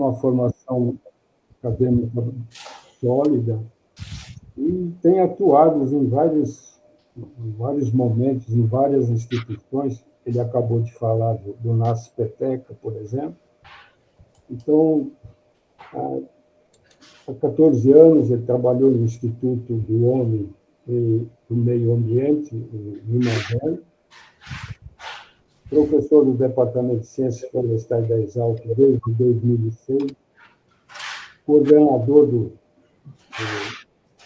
uma formação acadêmica sólida e tem atuado em vários momentos, em várias instituições. Ele acabou de falar do NASPETECA, por exemplo. Então, há 14 anos, ele trabalhou no Instituto do Homem e do Meio Ambiente, em Minas Gerais, professor do Departamento de Ciências Florestais da Exalc desde 2006, coordenador do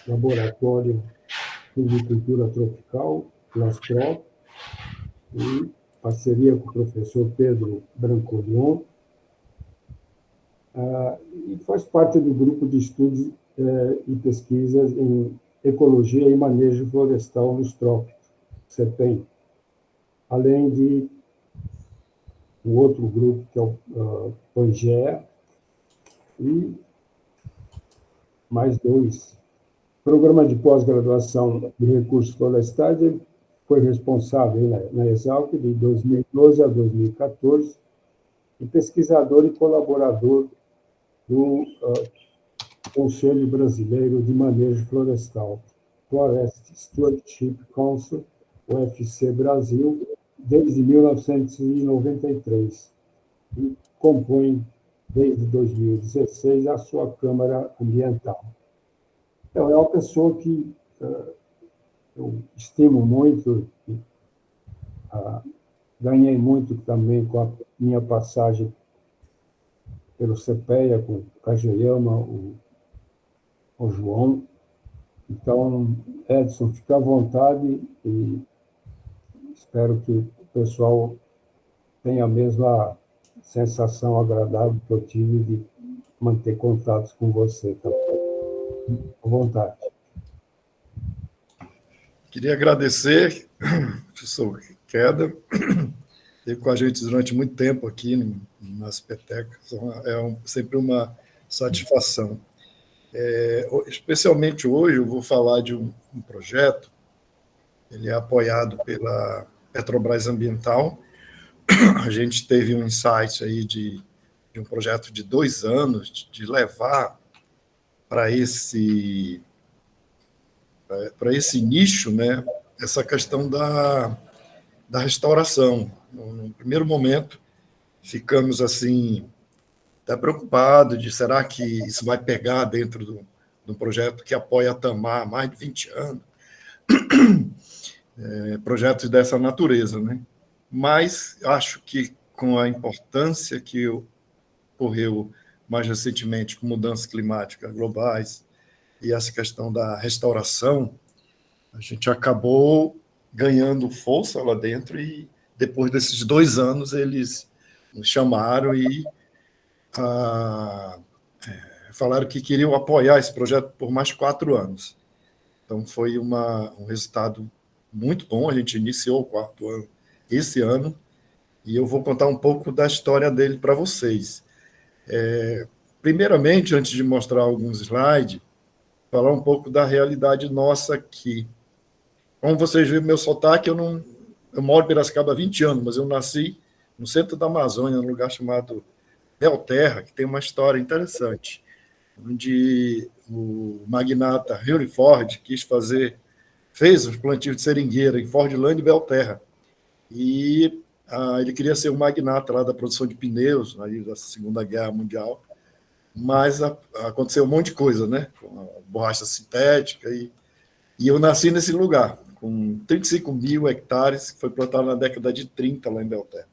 Laboratório de Silvicultura Tropical, LASTROP, e parceria com o professor Pedro Brancolion, e faz parte do grupo de estudos e pesquisas em ecologia e manejo florestal nos trópicos, CEPEM, além de um outro grupo, que é o PANGEA, e mais dois. Programa de pós-graduação de recursos florestais, ele foi responsável na Exalc de 2012 a 2014, e pesquisador e colaborador do Conselho Brasileiro de Manejo Florestal, Forest Stewardship Council, UFC Brasil, desde 1993, e compõe, desde 2016, a sua Câmara Ambiental. Então, é uma pessoa que eu estimo muito, ganhei muito também com a minha passagem pelo CPEA, com o Kageyama, o João. Então, Edson, fica à vontade e espero que o pessoal tenha a mesma sensação agradável que eu tive de manter contatos com você. Tá? À vontade. Queria agradecer, professor Queda, esteve com a gente durante muito tempo aqui nas petecas, sempre uma satisfação. Especialmente hoje, eu vou falar de um projeto, ele é apoiado pela Petrobras Ambiental. A gente teve um insight aí de um projeto de 2 anos, de levar para esse nicho, né, essa questão da restauração. No primeiro momento, ficamos assim, até preocupados de será que isso vai pegar dentro do projeto que apoia a Tamar há mais de 20 anos, projetos dessa natureza, né? Mas acho que com a importância que ocorreu mais recentemente com mudanças climáticas globais e essa questão da restauração, a gente acabou ganhando força lá dentro e depois desses 2 anos eles nos chamaram e falaram que queriam apoiar esse projeto por mais 4 anos. Então foi um resultado muito bom. A gente iniciou o 4º ano esse ano e eu vou contar um pouco da história dele para vocês. Primeiramente, antes de mostrar alguns slides, falar um pouco da realidade nossa aqui. Como vocês viram meu sotaque, eu moro em Piracicaba há 20 anos, mas eu nasci no centro da Amazônia, num lugar chamado Belterra, que tem uma história interessante, onde o magnata Henry Ford fez os plantios de seringueira em Fordland e Belterra. E ele queria ser um magnata lá da produção de pneus, aí da Segunda Guerra Mundial, mas aconteceu um monte de coisa, né? Com a borracha sintética, e eu nasci nesse lugar, com 35 mil hectares, que foi plantado na década de 30 lá em Belterra.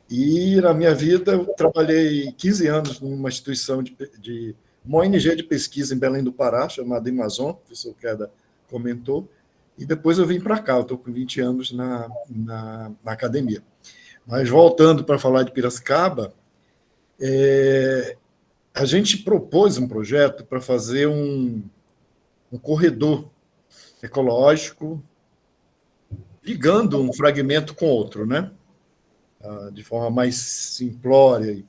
E na minha vida eu trabalhei 15 anos numa instituição uma ONG de pesquisa em Belém do Pará, chamada Amazon, o professor Queda comentou, e depois eu vim para cá, eu estou com 20 anos na academia. Mas voltando para falar de Piracicaba, a gente propôs um projeto para fazer um corredor ecológico ligando um fragmento com outro, né? De forma mais simplória.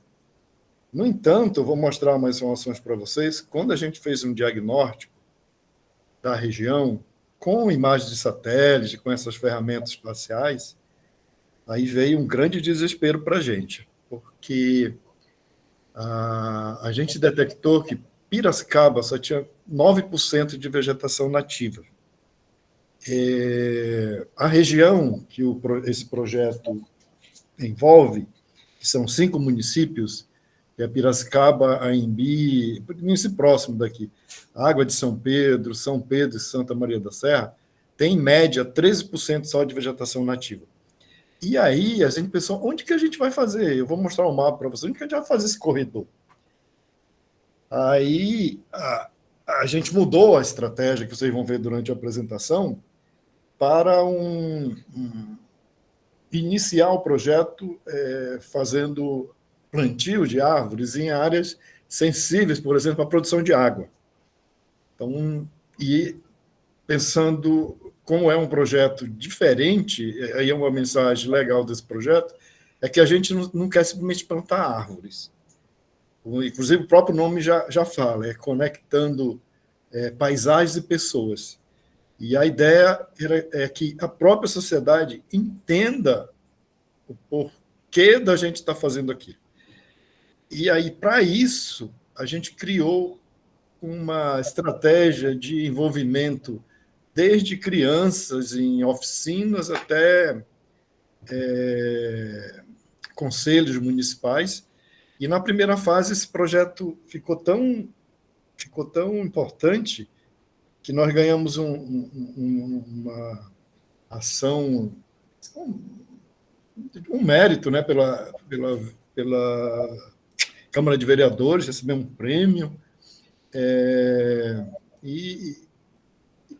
No entanto, eu vou mostrar mais informações para vocês. Quando a gente fez um diagnóstico da região, com imagens de satélite, com essas ferramentas espaciais, aí veio um grande desespero para a gente, porque a gente detectou que Piracicaba só tinha 9% de vegetação nativa. A região que esse projeto envolve, que são 5 municípios, que é Piracicaba, Anhembi, município próximo daqui, Água de São Pedro e Santa Maria da Serra, tem, em média, 13% só de vegetação nativa. E aí a gente pensou, onde que a gente vai fazer? Eu vou mostrar um mapa para vocês, onde que a gente vai fazer esse corredor? Aí a gente mudou a estratégia, que vocês vão ver durante a apresentação, para iniciar o projeto fazendo plantio de árvores em áreas sensíveis, por exemplo, à produção de água. Então, e pensando como é um projeto diferente, aí é uma mensagem legal desse projeto, é que a gente não quer simplesmente plantar árvores. Inclusive, o próprio nome já fala, é conectando paisagens e pessoas. E a ideia é que a própria sociedade entenda o porquê da gente estar fazendo aquilo. E aí, para isso, a gente criou uma estratégia de envolvimento desde crianças em oficinas até conselhos municipais. E na primeira fase esse projeto ficou tão importante que nós ganhamos uma ação, um mérito, né, pela Câmara de Vereadores, recebemos um prêmio, e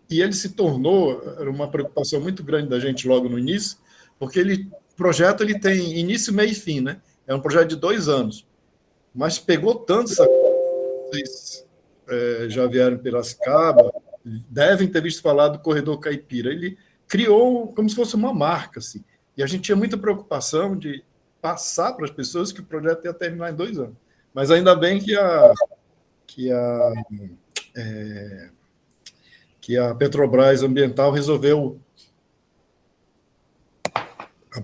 ele se tornou, era uma preocupação muito grande da gente logo no início, porque o projeto ele tem início, meio e fim, né? É um projeto de 2 anos, mas pegou tanto essa coisa, vocês já vieram em Piracicaba, devem ter visto falar do Corredor Caipira. Ele criou como se fosse uma marca, assim, e a gente tinha muita preocupação de passar para as pessoas que o projeto ia terminar em 2 anos. Mas ainda bem que a Petrobras Ambiental resolveu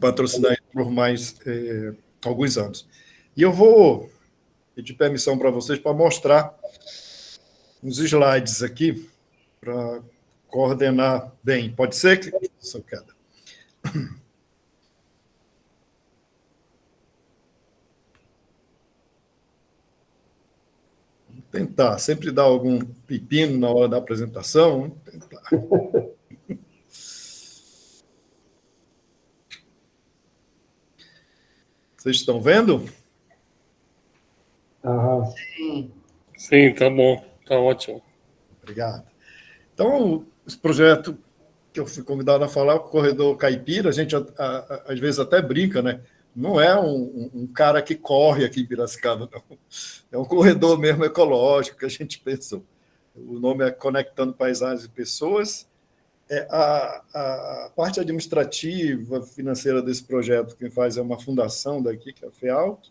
patrocinar por mais alguns anos. E eu vou pedir permissão para vocês para mostrar uns slides aqui, para coordenar bem. Pode ser, professor Queda? Vamos tentar. Sempre dá algum pepino na hora da apresentação. Vamos tentar. Vocês estão vendo? Sim, tá bom. Tá ótimo. Obrigado. Então, esse projeto que eu fui convidado a falar, o Corredor Caipira, a gente às vezes até brinca, né? Não é um cara que corre aqui em Piracicaba, não. É um corredor mesmo ecológico que a gente pensou. O nome é Conectando Paisagens e Pessoas. A parte administrativa, financeira desse projeto, quem faz é uma fundação daqui, que é a FEALC.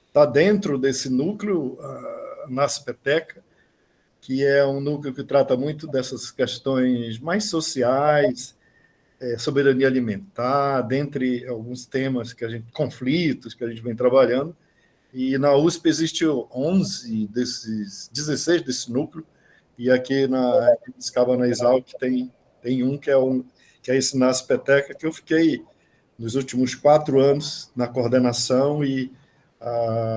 Está dentro desse núcleo, a NASPETECA, que é um núcleo que trata muito dessas questões mais sociais, soberania alimentar, dentre alguns temas conflitos que a gente vem trabalhando. E na USP existe 11 desses, 16 desse núcleo, e aqui na Piracicaba, na Exalc, tem um que é esse NASPETECA, que eu fiquei nos últimos 4 anos na coordenação e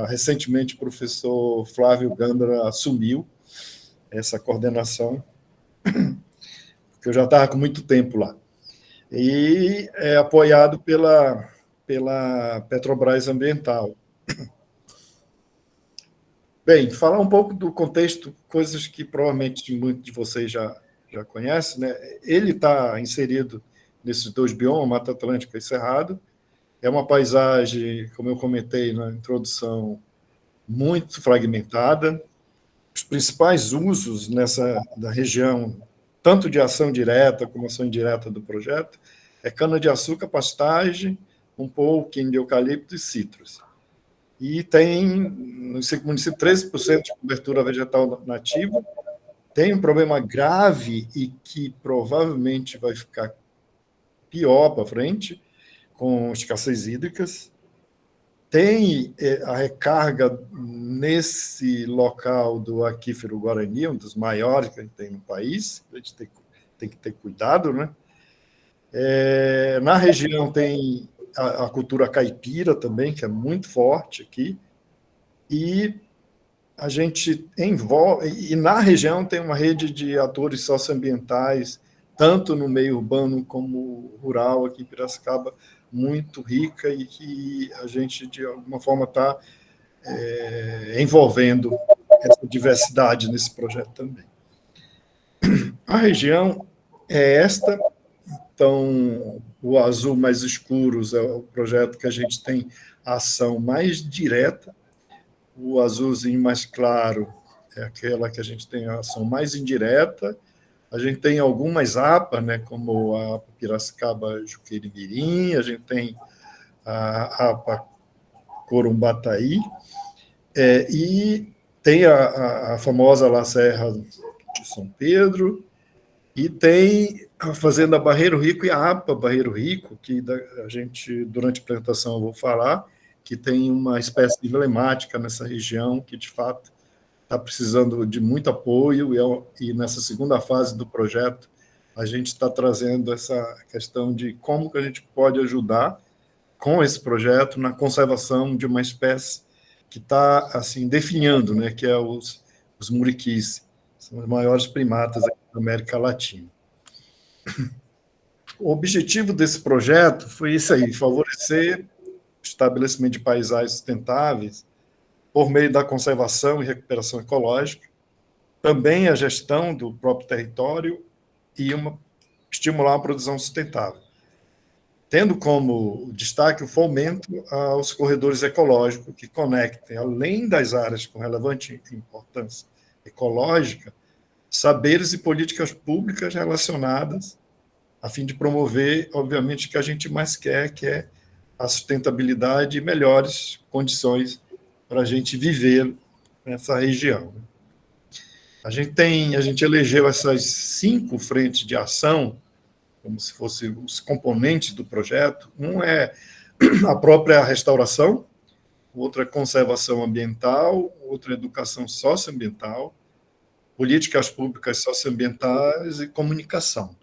recentemente o professor Flávio Gandra assumiu essa coordenação, porque eu já estava com muito tempo lá. E é apoiado pela Petrobras Ambiental. Bem, falar um pouco do contexto, coisas que provavelmente muitos de vocês já conhecem, né? Ele está inserido nesses 2 biomas, Mata Atlântica e Cerrado. É uma paisagem, como eu comentei na introdução, muito fragmentada. Os principais usos da região, tanto de ação direta como ação indireta do projeto, é cana-de-açúcar, pastagem, um pouquinho de eucalipto e citros. E tem, no município, 13% de cobertura vegetal nativa. Tem um problema grave e que provavelmente vai ficar pior para frente, com escassez hídricas. tem a recarga nesse local do aquífero Guarani, um dos maiores que a gente tem no país, a gente tem que ter cuidado, né? Na região tem a cultura caipira também, que é muito forte aqui, e a gente envolve, e na região tem uma rede de atores socioambientais, tanto no meio urbano como rural, aqui em Piracicaba, muito rica e que a gente, de alguma forma, está envolvendo essa diversidade nesse projeto também. A região é esta, então, o azul mais escuros é o projeto que a gente tem a ação mais direta, o azulzinho mais claro é aquela que a gente tem a ação mais indireta. A gente tem algumas APA, né, como a Piracicaba Juqueri-Mirim, a gente tem a APA Corumbataí, e tem a famosa La Serra de São Pedro, e tem a Fazenda Barreiro Rico e a APA Barreiro Rico, que a gente, durante a apresentação, eu vou falar, que tem uma espécie emblemática nessa região, que, de fato, está precisando de muito apoio, e nessa segunda fase do projeto, a gente está trazendo essa questão de como que a gente pode ajudar com esse projeto na conservação de uma espécie que está assim, definhando, né, que é os muriquis, são os maiores primatas aqui da América Latina. O objetivo desse projeto foi isso aí, favorecer o estabelecimento de paisagens sustentáveis por meio da conservação e recuperação ecológica, também a gestão do próprio território e estimular a produção sustentável, tendo como destaque o fomento aos corredores ecológicos que conectem, além das áreas com relevante importância ecológica, saberes e políticas públicas relacionadas a fim de promover, obviamente, o que a gente mais quer, que é a sustentabilidade e melhores condições para a gente viver nessa região. A gente elegeu essas 5 frentes de ação, como se fossem os componentes do projeto. Um é a própria restauração, outro é conservação ambiental, outro é educação socioambiental, políticas públicas socioambientais e comunicação.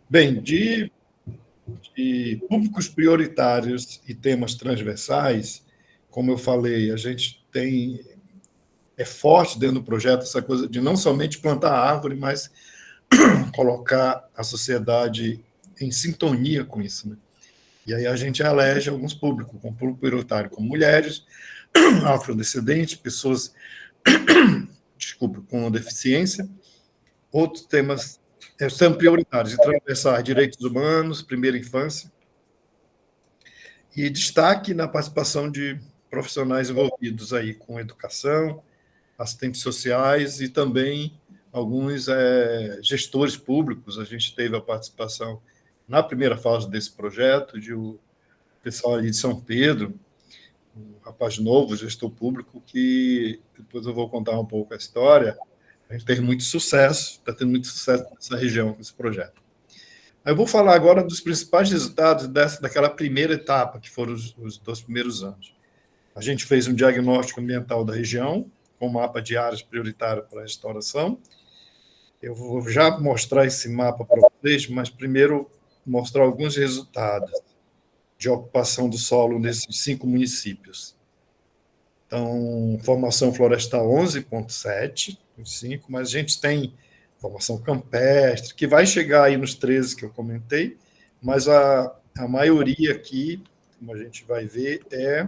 Bem, de públicos prioritários e temas transversais, como eu falei, a gente é forte dentro do projeto essa coisa de não somente plantar árvore, mas colocar a sociedade em sintonia com isso, né? E aí a gente elege alguns públicos, como público prioritário, como mulheres, afrodescendentes, pessoas, com deficiência. Outros temas são prioritários, e transversais, direitos humanos, primeira infância, e destaque na participação de profissionais envolvidos aí com educação, assistentes sociais e também alguns gestores públicos. A gente teve a participação na primeira fase desse projeto de o pessoal ali de São Pedro, um rapaz novo, gestor público, que depois eu vou contar um pouco a história. A gente teve muito sucesso, está tendo muito sucesso nessa região com esse projeto. Eu vou falar agora dos principais resultados daquela primeira etapa, que foram os 2 primeiros anos. A gente fez um diagnóstico ambiental da região, com mapa de áreas prioritárias para a restauração. Eu vou já mostrar esse mapa para vocês, mas primeiro mostrar alguns resultados de ocupação do solo nesses 5 municípios. Então, formação florestal 11,7, 5, mas a gente tem formação campestre, que vai chegar aí nos 13 que eu comentei, mas a maioria aqui, como a gente vai ver, é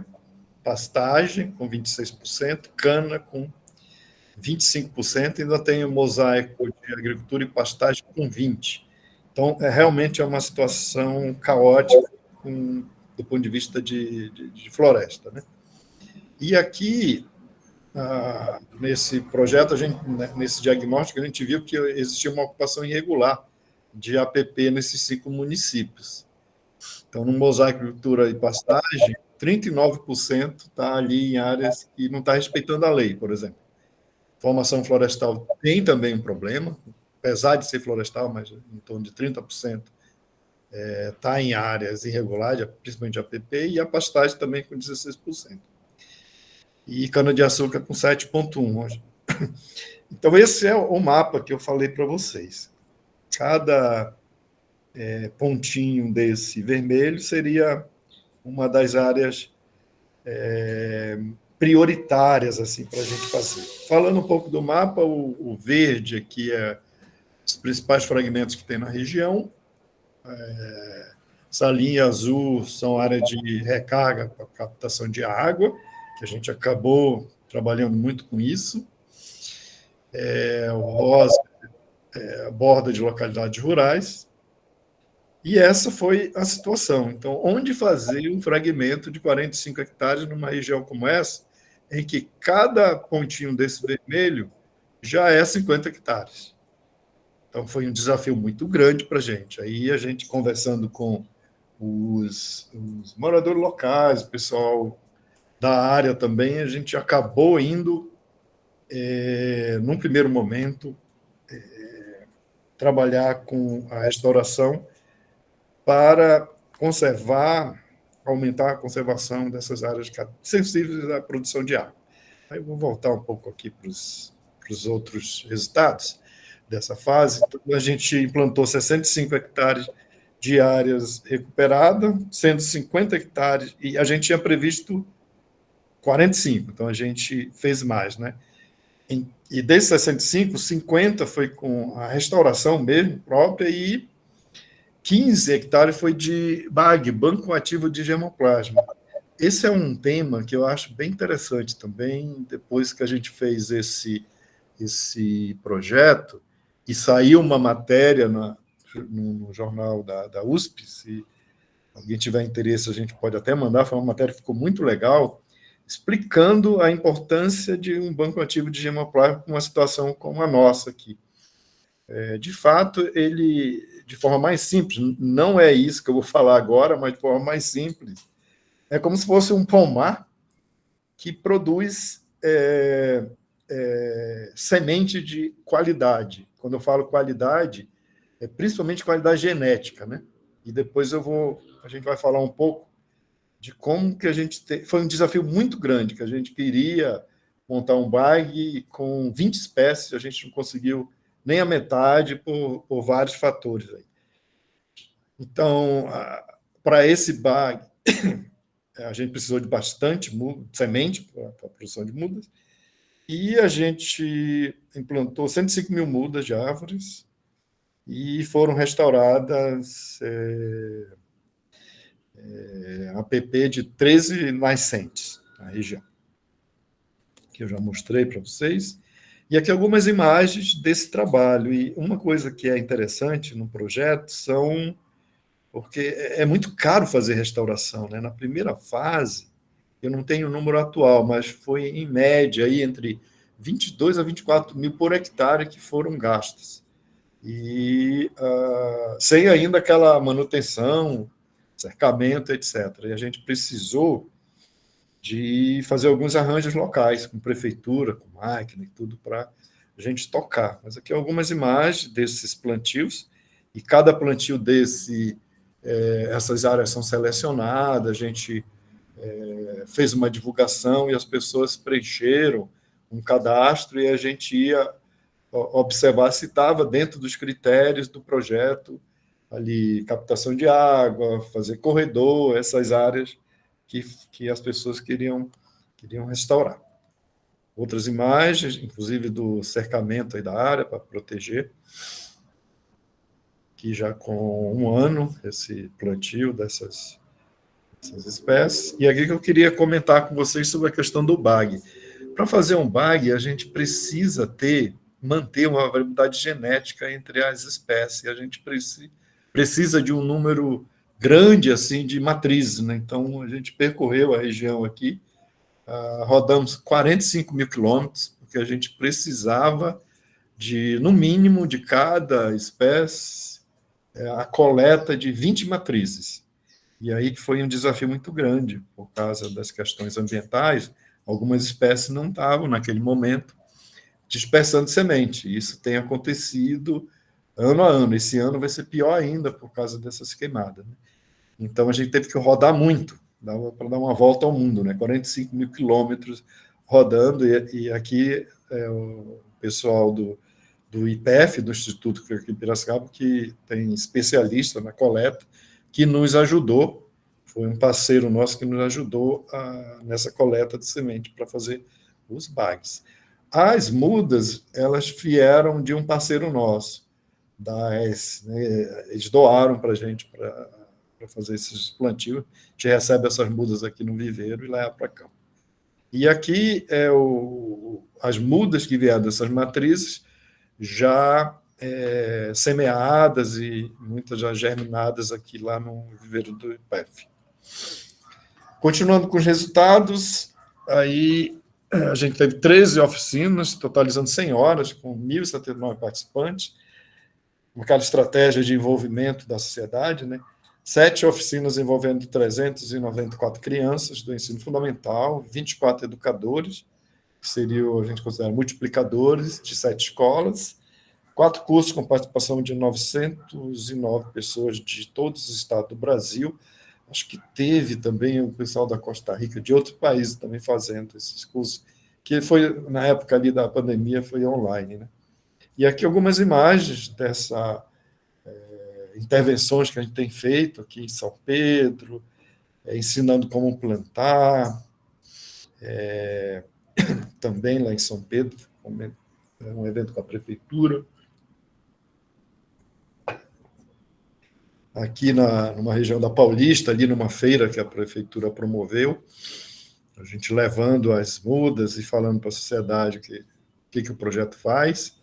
pastagem, com 26%, cana, com 25%, ainda tem o mosaico de agricultura e pastagem, com 20%. Então, realmente é uma situação caótica do ponto de vista de floresta, né? E aqui, nesse projeto, nesse diagnóstico, a gente viu que existia uma ocupação irregular de APP nesses 5 municípios. Então, no mosaico de agricultura e pastagem, 39% está ali em áreas que não está respeitando a lei, por exemplo. Formação florestal tem também um problema, apesar de ser florestal, mas em torno de 30% está em áreas irregulares, principalmente APP, e a pastagem também com 16%. E cana-de-açúcar com 7,1% hoje. Então, esse é o mapa que eu falei para vocês. Cada pontinho desse vermelho seria uma das áreas prioritárias assim, para a gente fazer. Falando um pouco do mapa, o verde aqui é os principais fragmentos que tem na região. Essa linha azul são áreas de recarga para captação de água, que a gente acabou trabalhando muito com isso. O rosa é a borda de localidades rurais. E essa foi a situação. Então, onde fazer um fragmento de 45 hectares numa região como essa, em que cada pontinho desse vermelho já é 50 hectares. Então, foi um desafio muito grande para a gente. Aí, a gente conversando com os moradores locais, o pessoal da área também, a gente acabou indo, num primeiro momento, trabalhar com a restauração para conservar, aumentar a conservação dessas áreas sensíveis à produção de água. Aí eu vou voltar um pouco aqui para os outros resultados dessa fase. Então, a gente implantou 65 hectares de áreas recuperadas, sendo 50 hectares, e a gente tinha previsto 45, então a gente fez mais, né? E desses 65, 50 foi com a restauração mesmo, própria, e 15 hectares foi de BAG, Banco Ativo de Germoplasma. Esse é um tema que eu acho bem interessante também, depois que a gente fez esse projeto, e saiu uma matéria no jornal da USP, se alguém tiver interesse, a gente pode até mandar, foi uma matéria que ficou muito legal, explicando a importância de um banco ativo de germoplasma com uma situação como a nossa aqui. De fato, ele, de forma mais simples, não é isso que eu vou falar agora, mas de forma mais simples, é como se fosse um pomar que produz semente de qualidade. Quando eu falo qualidade, é principalmente qualidade genética, né? E depois a gente vai falar um pouco de como que a gente foi um desafio muito grande, que a gente queria montar um bag com 20 espécies, a gente não conseguiu nem a metade por vários fatores aí. Então, para esse bag, a gente precisou de bastante semente para a produção de mudas, e a gente implantou 105 mil mudas de árvores e foram restauradas APP de 13 nascentes na região, que eu já mostrei para vocês. E aqui algumas imagens desse trabalho. E uma coisa que é interessante no projeto porque é muito caro fazer restauração, né? Na primeira fase, eu não tenho o número atual, mas foi em média aí entre 22 a 24 mil por hectare que foram gastos. E sem ainda aquela manutenção, cercamento, etc. E a gente precisou de fazer alguns arranjos locais, com prefeitura, com máquina e tudo, para a gente tocar. Mas aqui algumas imagens desses plantios, e cada plantio desse, essas áreas são selecionadas, a gente fez uma divulgação e as pessoas preencheram um cadastro e a gente ia observar se estava dentro dos critérios do projeto, ali, captação de água, fazer corredor, essas áreas que as pessoas queriam restaurar. Outras imagens, inclusive do cercamento aí da área para proteger, que já com 1 ano, esse plantio dessas espécies. E aqui que eu queria comentar com vocês sobre a questão do bag. Para fazer um bag, a gente precisa manter uma variabilidade genética entre as espécies. A gente precisa de um número grande assim de matrizes, né? Então a gente percorreu a região aqui, rodamos 45 mil quilômetros, porque a gente precisava no mínimo, de cada espécie, a coleta de 20 matrizes. E aí que foi um desafio muito grande, por causa das questões ambientais. Algumas espécies não estavam naquele momento dispersando semente. Isso tem acontecido ano a ano. Esse ano vai ser pior ainda por causa dessas queimadas, né? Então, a gente teve que rodar muito, dava para dar uma volta ao mundo, né? 45 mil quilômetros rodando, e aqui o pessoal do IPF, do Instituto que fica aqui em Piracicaba, que tem especialista na coleta, que nos ajudou, foi um parceiro nosso que nos ajudou nessa coleta de semente para fazer os bags. As mudas, elas vieram de um parceiro nosso, da AES, né? Eles doaram para a gente para fazer esses plantios. A gente recebe essas mudas aqui no viveiro e leva para cá. E aqui as mudas que vieram dessas matrizes já semeadas e muitas já germinadas aqui lá no viveiro do IPF. Continuando com os resultados, aí a gente teve 13 oficinas, totalizando 100 horas, com 1.079 participantes, aquela estratégia de envolvimento da sociedade, né? 7 oficinas envolvendo 394 crianças do ensino fundamental, 24 educadores, que seriam, a gente considera, multiplicadores de 7 escolas, 4 cursos com participação de 909 pessoas de todos os estados do Brasil. Acho que teve também o pessoal da Costa Rica, de outros países também fazendo esses cursos, que foi, na época ali da pandemia, foi online, né? E aqui algumas imagens dessas intervenções que a gente tem feito aqui em São Pedro, ensinando como plantar, também lá em São Pedro, um evento com a prefeitura. Aqui numa região da Paulista, ali numa feira que a prefeitura promoveu, a gente levando as mudas e falando para a sociedade o que o projeto faz.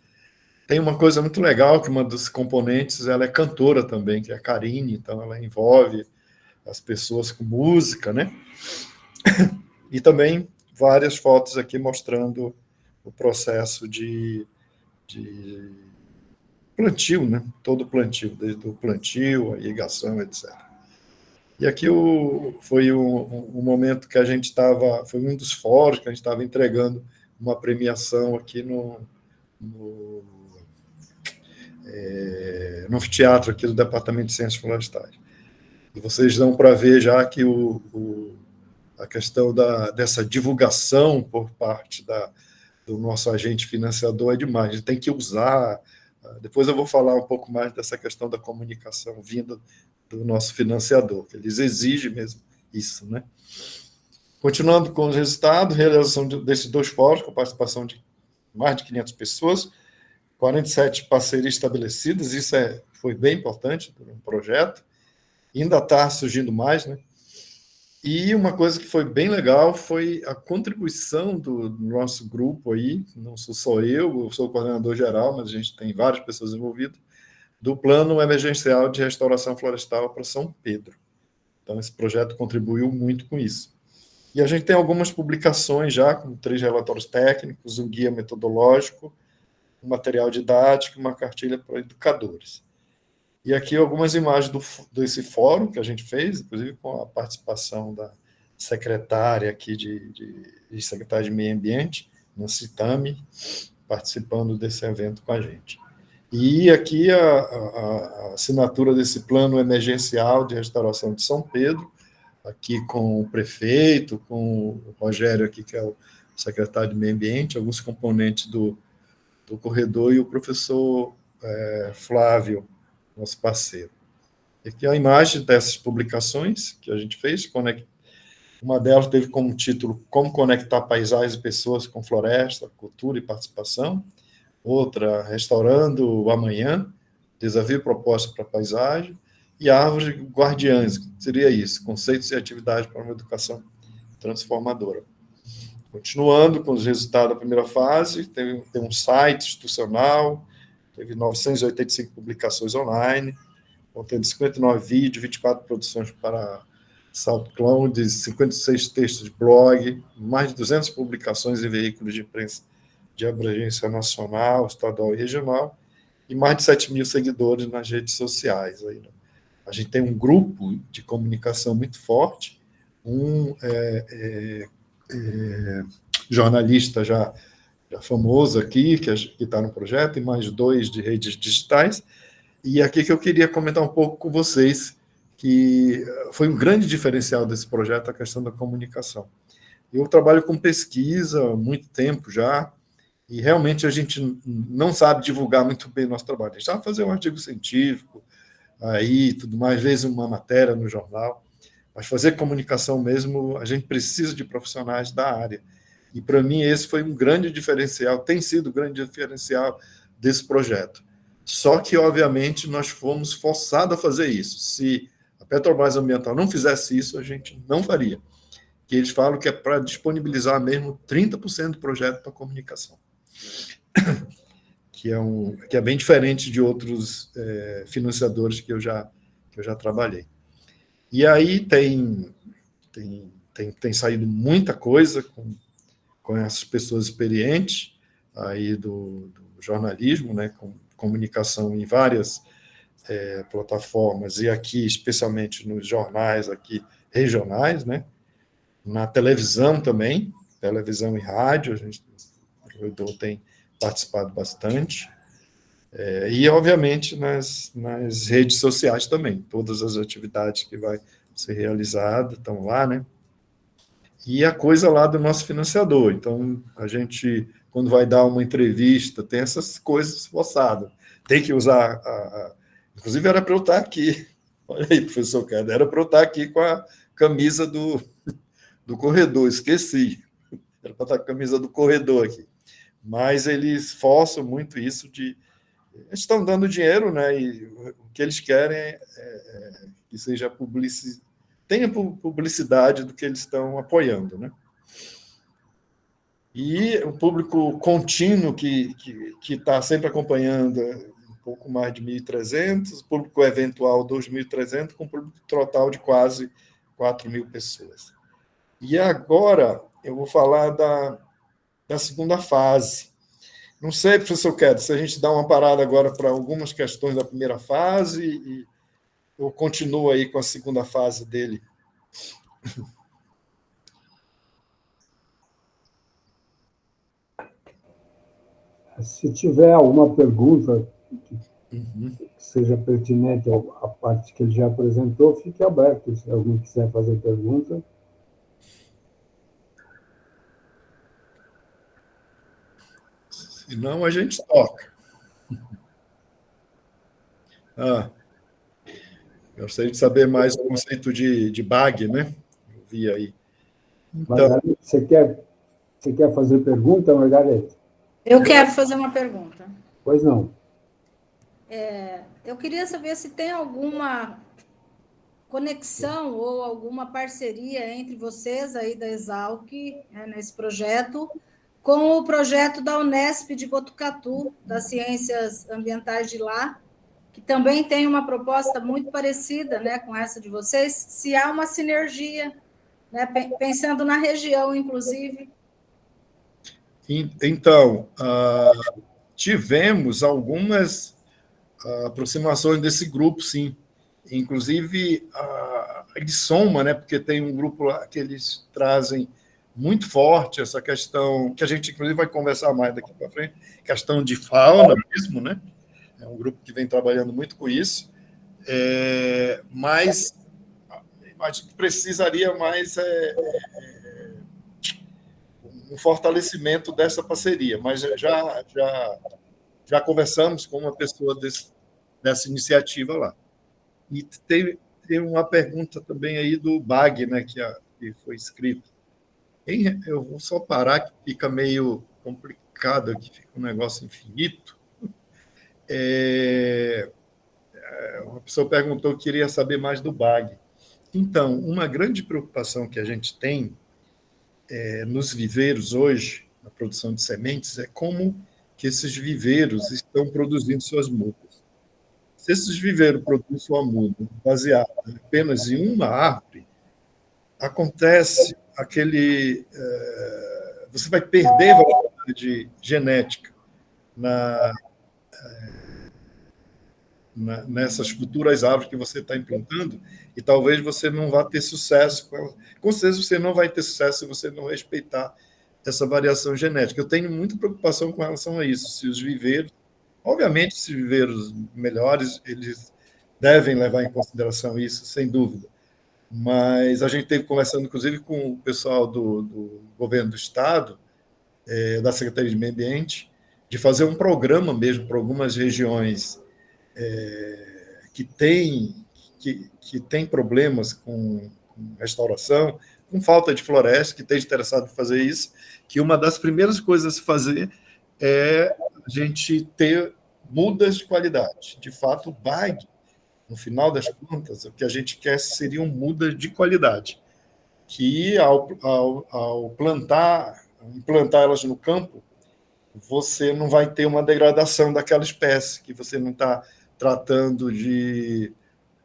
Tem uma coisa muito legal, que uma dos componentes, ela é cantora também, que é a Karine, então ela envolve as pessoas com música, né? E também várias fotos aqui mostrando o processo de plantio, né? Todo o plantio, desde o plantio, a irrigação, etc. E aqui foi um momento que a gente estava, foi um dos fóruns que a gente estava entregando uma premiação aqui no anfiteatro aqui do Departamento de Ciências Florestais. E vocês dão para ver já que a questão dessa divulgação por parte do nosso agente financiador é demais. A gente tem que usar. Depois eu vou falar um pouco mais dessa questão da comunicação vinda do nosso financiador, que eles exigem mesmo isso, né? Continuando com os resultados, realização desses 2 fóruns, com participação de mais de 500 pessoas, 47 parcerias estabelecidas, isso foi bem importante no projeto, ainda está surgindo mais, né? E uma coisa que foi bem legal foi a contribuição do nosso grupo aí, não sou só eu sou o coordenador geral, mas a gente tem várias pessoas envolvidas, do Plano Emergencial de Restauração Florestal para São Pedro. Então, esse projeto contribuiu muito com isso. E a gente tem algumas publicações já, com 3 relatórios técnicos, um guia metodológico, um material didático, uma cartilha para educadores. E aqui algumas imagens desse fórum que a gente fez, inclusive com a participação da secretária aqui de secretária de Meio Ambiente, Nancy Tami, participando desse evento com a gente. E aqui a assinatura desse plano emergencial de restauração de São Pedro, aqui com o prefeito, com o Rogério aqui, que é o secretário de Meio Ambiente, alguns componentes do corredor, e o professor Flávio, nosso parceiro. Aqui a imagem dessas publicações que a gente fez, uma delas teve como título Como Conectar Paisagens e Pessoas com Floresta, Cultura e Participação, outra Restaurando o Amanhã, Desafio e Proposta para a Paisagem, e Árvores Guardiãs, que seria isso, conceitos e atividades para uma educação transformadora. Continuando com os resultados da primeira fase, tem um site institucional, teve 985 publicações online, contendo 59 vídeos, 24 produções para SoundCloud, 56 textos de blog, mais de 200 publicações em veículos de imprensa de abrangência nacional, estadual e regional, e mais de 7 mil seguidores nas redes sociais. Aí, né? A gente tem um grupo de comunicação muito forte, um jornalista já famoso aqui, que está no projeto, e mais 2 de redes digitais. E aqui que eu queria comentar um pouco com vocês, que foi um grande diferencial desse projeto, a questão da comunicação. Eu trabalho com pesquisa há muito tempo já, e realmente a gente não sabe divulgar muito bem o nosso trabalho. A gente sabe fazer um artigo científico, aí tudo mais, às vezes uma matéria no jornal, mas fazer comunicação mesmo, a gente precisa de profissionais da área. E, para mim, esse foi um grande diferencial, tem sido um grande diferencial desse projeto. Só que, obviamente, nós fomos forçados a fazer isso. Se a Petrobras Ambiental não fizesse isso, a gente não faria. Que eles falam que é para disponibilizar mesmo 30% do projeto para comunicação. Que é bem diferente de outros financiadores que eu já trabalhei. E aí tem saído muita coisa com essas pessoas experientes aí do jornalismo, né, com comunicação em várias plataformas, e aqui, especialmente nos jornais aqui regionais, né, na televisão também, televisão e rádio, o Edu tem participado bastante, e, obviamente, nas redes sociais também, todas as atividades que vai ser realizada estão lá, né? E a coisa lá do nosso financiador. Então, a gente, quando vai dar uma entrevista, tem essas coisas forçadas. Tem que usar... Inclusive, era para eu estar aqui. Olha aí, professor Keller, era para eu estar aqui com a camisa do corredor, esqueci. Era para estar com a camisa do corredor aqui. Mas eles forçam muito isso de... Eles estão dando dinheiro, né? E o que eles querem é que seja tenha publicidade do que eles estão apoiando, né? E o público contínuo que está sempre acompanhando, um pouco mais de 1.300, público eventual 2.300, com público total de quase 4.000 pessoas. E agora eu vou falar da segunda fase. Não sei, professor Keller, se a gente dá uma parada agora para algumas questões da primeira fase e eu continuo aí com a segunda fase dele. Se tiver alguma pergunta que seja pertinente à parte que ele já apresentou, fique aberto. Se alguém quiser fazer pergunta. Senão a gente toca. Gostaria de saber mais o conceito de bag, né? Eu vi aí. Então, Margarete, você quer fazer pergunta, Margarete? Eu quero fazer uma pergunta. Pois não. Eu queria saber se tem alguma conexão ou alguma parceria entre vocês aí da Exalc, nesse projeto, com o projeto da Unesp de Botucatu, das Ciências Ambientais de lá, que também tem uma proposta muito parecida, né, com essa de vocês, se há uma sinergia, né, pensando na região, inclusive. Então, tivemos algumas aproximações desse grupo, sim. Inclusive, ele soma, né, porque tem um grupo lá que eles trazem muito forte essa questão, que a gente, inclusive, vai conversar mais daqui para frente, questão de fauna mesmo, né? É um grupo que vem trabalhando muito com isso, mas a gente precisaria mais um fortalecimento dessa parceria, mas já conversamos com uma pessoa dessa iniciativa lá. E tem uma pergunta também aí do BAG, né, que foi escrito. Eu vou só parar, que fica meio complicado aqui, fica um negócio infinito. Uma pessoa perguntou que queria saber mais do BAG. Então, uma grande preocupação que a gente tem nos viveiros hoje, na produção de sementes, é como que esses viveiros estão produzindo suas mudas. Se esses viveiros produzem sua muda baseada apenas em uma árvore, acontece você vai perder variedade genética nessas futuras árvores que você está implantando, e talvez você não vá ter sucesso com elas. Com certeza você não vai ter sucesso se você não respeitar essa variação genética. Eu tenho muita preocupação com relação a isso. Se os viveiros, obviamente, se viveiros melhores, eles devem levar em consideração isso, sem dúvida. Mas a gente esteve conversando, inclusive, com o pessoal do governo do Estado, da Secretaria de Meio Ambiente, de fazer um programa mesmo para algumas regiões que têm problemas com restauração, com falta de floresta, que esteja interessado em fazer isso, que uma das primeiras coisas a se fazer é a gente ter mudas de qualidade. De fato, o BAG, no final das contas, o que a gente quer seriam mudas de qualidade, que ao implantar elas no campo, você não vai ter uma degradação daquela espécie, que você não está tratando de,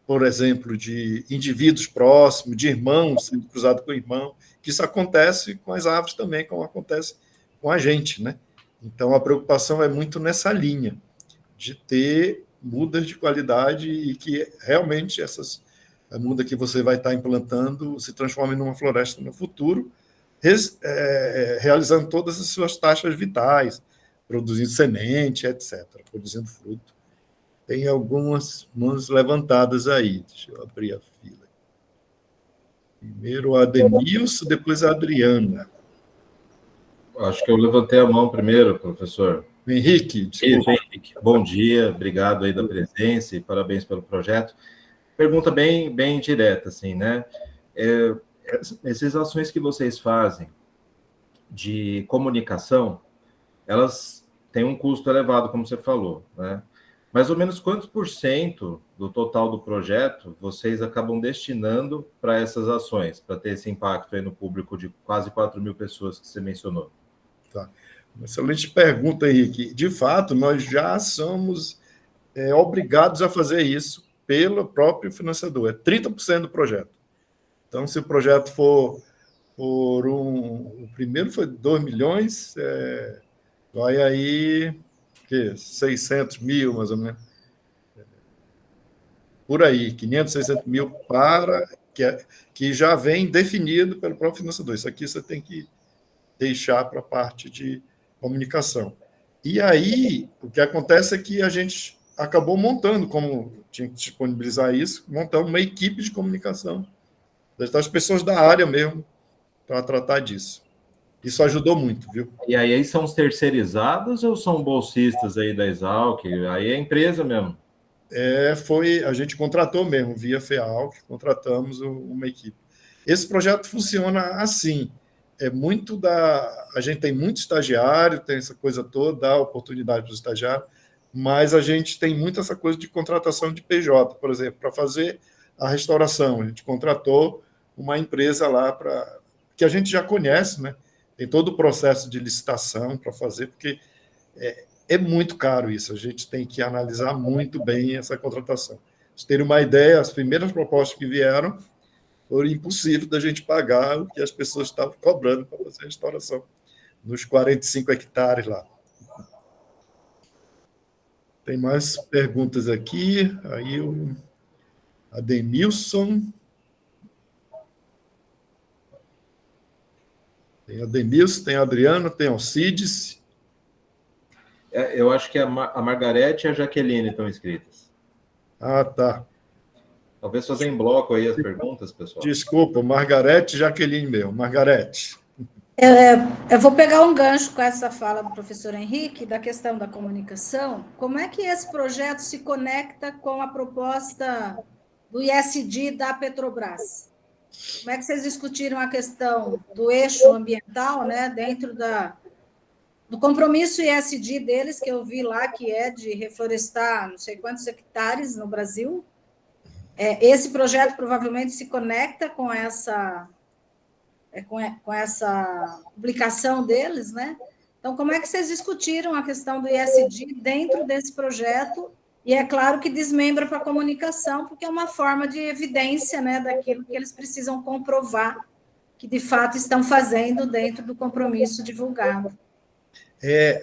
por exemplo, de indivíduos próximos, de irmãos sendo cruzado com irmão, que isso acontece com as árvores também, como acontece com a gente, né? Então, a preocupação é muito nessa linha, de ter mudas de qualidade e que realmente a muda que você vai estar implantando se transforme numa floresta no futuro, realizando todas as suas taxas vitais, produzindo semente, etc., produzindo fruto. Tem algumas mãos levantadas aí. Deixa eu abrir a fila. Primeiro a Ademilson, depois a Adriana. Acho que eu levantei a mão primeiro, professor. Henrique, desculpa. Isso, Henrique. Bom dia, obrigado aí da presença e parabéns pelo projeto. Pergunta bem direta, assim, né? Essas ações que vocês fazem de comunicação, elas têm um custo elevado, como você falou, né? Mais ou menos quantos por cento do total do projeto vocês acabam destinando para essas ações, para ter esse impacto aí no público de quase 4.000 pessoas que você mencionou? Tá. Uma excelente pergunta, Henrique. De fato, nós já somos obrigados a fazer isso pelo próprio financiador. É 30% do projeto. Então, se o projeto for o primeiro foi 2 milhões, vai aí, 600 mil, mais ou menos. Por aí, 500, 600 mil que já vem definido pelo próprio financiador. Isso aqui você tem que deixar para a parte de comunicação. E aí, o que acontece é que a gente acabou montando, como tinha que disponibilizar isso, montando uma equipe de comunicação das pessoas da área mesmo, para tratar disso. Isso ajudou muito, viu? E aí são os terceirizados ou são bolsistas aí da Exalc? Aí é empresa mesmo? A gente contratou mesmo, via FEAL, que contratamos uma equipe. Esse projeto funciona assim, a gente tem muito estagiário, tem essa coisa toda, dá oportunidade para os estagiários, mas a gente tem muito essa coisa de contratação de PJ, por exemplo, para fazer a restauração. A gente contratou uma empresa lá que a gente já conhece, né? Tem todo o processo de licitação para fazer, porque é muito caro isso, a gente tem que analisar muito bem essa contratação. Para vocês terem uma ideia, as primeiras propostas que vieram foram impossível da gente pagar o que as pessoas estavam cobrando para fazer a restauração, nos 45 hectares lá. Tem mais perguntas aqui, aí o Ademilson. Tem a Denilson, tem a Adriana, tem a Alcides. Eu acho que a Margarete e a Jaqueline estão inscritas. Ah, tá. Talvez fazer em bloco aí as perguntas, pessoal. Desculpa, Margarete e Jaqueline mesmo. Margarete. Eu vou pegar um gancho com essa fala do professor Henrique, da questão da comunicação. Como é que esse projeto se conecta com a proposta do ISD da Petrobras? Como é que vocês discutiram a questão do eixo ambiental, né, dentro do compromisso ISD deles, que eu vi lá, que é de reflorestar não sei quantos hectares no Brasil? Esse projeto provavelmente se conecta com essa publicação deles, né? Então, como é que vocês discutiram a questão do ISD dentro desse projeto? E é claro que desmembra para a comunicação, porque é uma forma de evidência, né, daquilo que eles precisam comprovar que, de fato, estão fazendo dentro do compromisso divulgado.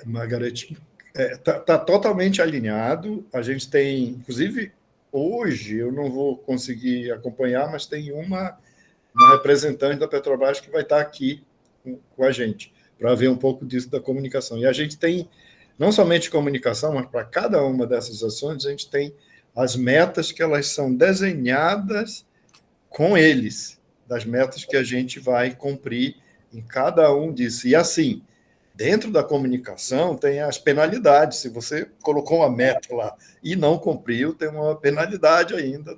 Margarete, está totalmente alinhado. A gente tem, inclusive, hoje, eu não vou conseguir acompanhar, mas tem uma representante da Petrobras que vai estar aqui com a gente, para ver um pouco disso da comunicação. E a gente tem, não somente comunicação, mas para cada uma dessas ações, a gente tem as metas que elas são desenhadas com eles, das metas que a gente vai cumprir em cada um disso. E assim, dentro da comunicação tem as penalidades. Se você colocou uma meta lá e não cumpriu, tem uma penalidade ainda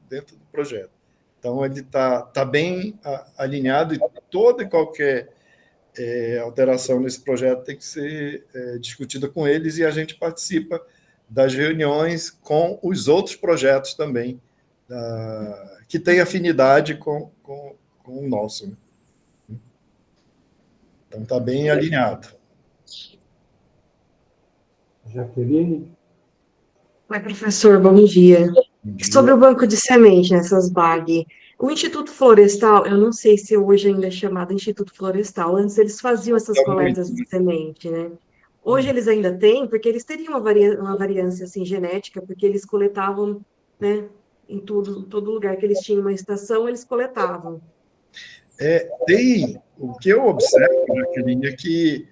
dentro do projeto. Então, ele tá bem alinhado e toda e qualquer alteração nesse projeto tem que ser discutida com eles e a gente participa das reuniões com os outros projetos também, que têm afinidade com o nosso. Né? Então, está bem alinhado. Jaqueline? Oi, professor, bom dia. Bom dia. Sobre o banco de semente, nessas BAG, o Instituto Florestal, eu não sei se hoje ainda é chamado Instituto Florestal, antes eles faziam essas coletas de semente, né? Hoje eles ainda têm, porque eles teriam uma variância assim, genética, porque eles coletavam, né, em todo lugar que eles tinham uma estação, eles coletavam. Tem, o que eu observo, Jaqueline, é que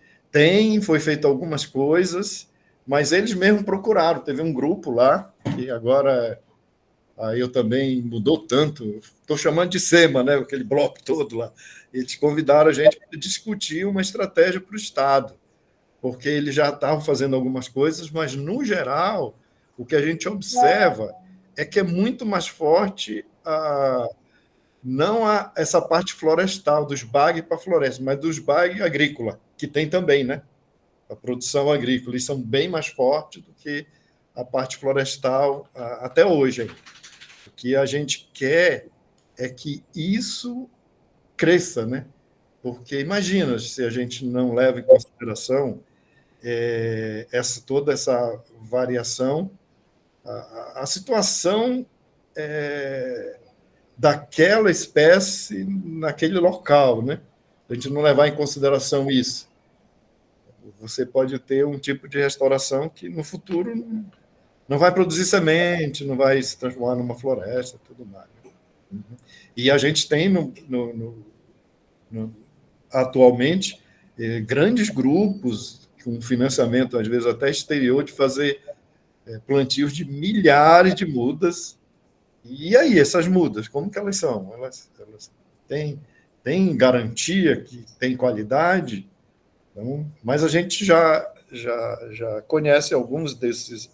foi feito algumas coisas, mas eles mesmos procuraram. Teve um grupo lá, que agora aí eu também mudou tanto, estou chamando de SEMA, né, aquele bloco todo lá. Eles convidaram a gente para discutir uma estratégia para o Estado, porque eles já estavam fazendo algumas coisas, mas, no geral, o que a gente observa é que é muito mais forte não essa parte florestal, dos BAG para a floresta, mas dos BAG agrícola, que tem também, né? A produção agrícola, e são bem mais fortes do que a parte florestal até hoje. O que a gente quer é que isso cresça, né? Porque imagina se a gente não leva em consideração toda essa variação, a situação daquela espécie naquele local, né? A gente não levar em consideração isso. Você pode ter um tipo de restauração que no futuro não vai produzir semente, não vai se transformar numa floresta, tudo mais. E a gente tem atualmente grandes grupos com financiamento, às vezes até exterior, de fazer plantios de milhares de mudas. E aí, essas mudas, como que elas são? Elas têm garantia que tem qualidade? Então, mas a gente já conhece alguns desses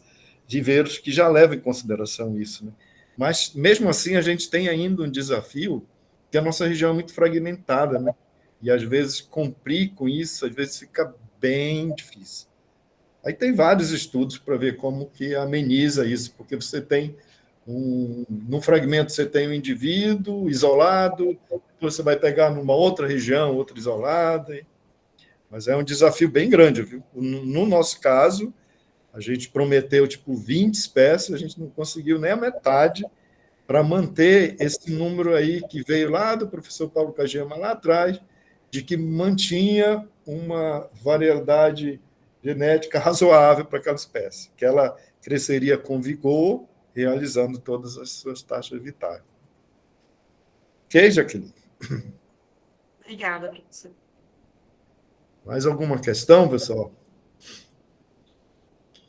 viveiros que já levam em consideração isso. Né? Mas, mesmo assim, a gente tem ainda um desafio, que a nossa região é muito fragmentada, né? E, às vezes, cumprir com isso, às vezes, fica bem difícil. Aí tem vários estudos para ver como que ameniza isso, porque você tem num fragmento você tem um indivíduo isolado, você vai pegar numa outra região, outra isolada, mas é um desafio bem grande, viu? No nosso caso, a gente prometeu 20 espécies, a gente não conseguiu nem a metade para manter esse número aí que veio lá do professor Paulo Kajiyama lá atrás, de que mantinha uma variedade genética razoável para aquela espécie, que ela cresceria com vigor, realizando todas as suas taxas vitais. Ok, Jaqueline? Obrigada, professor. Mais alguma questão, pessoal?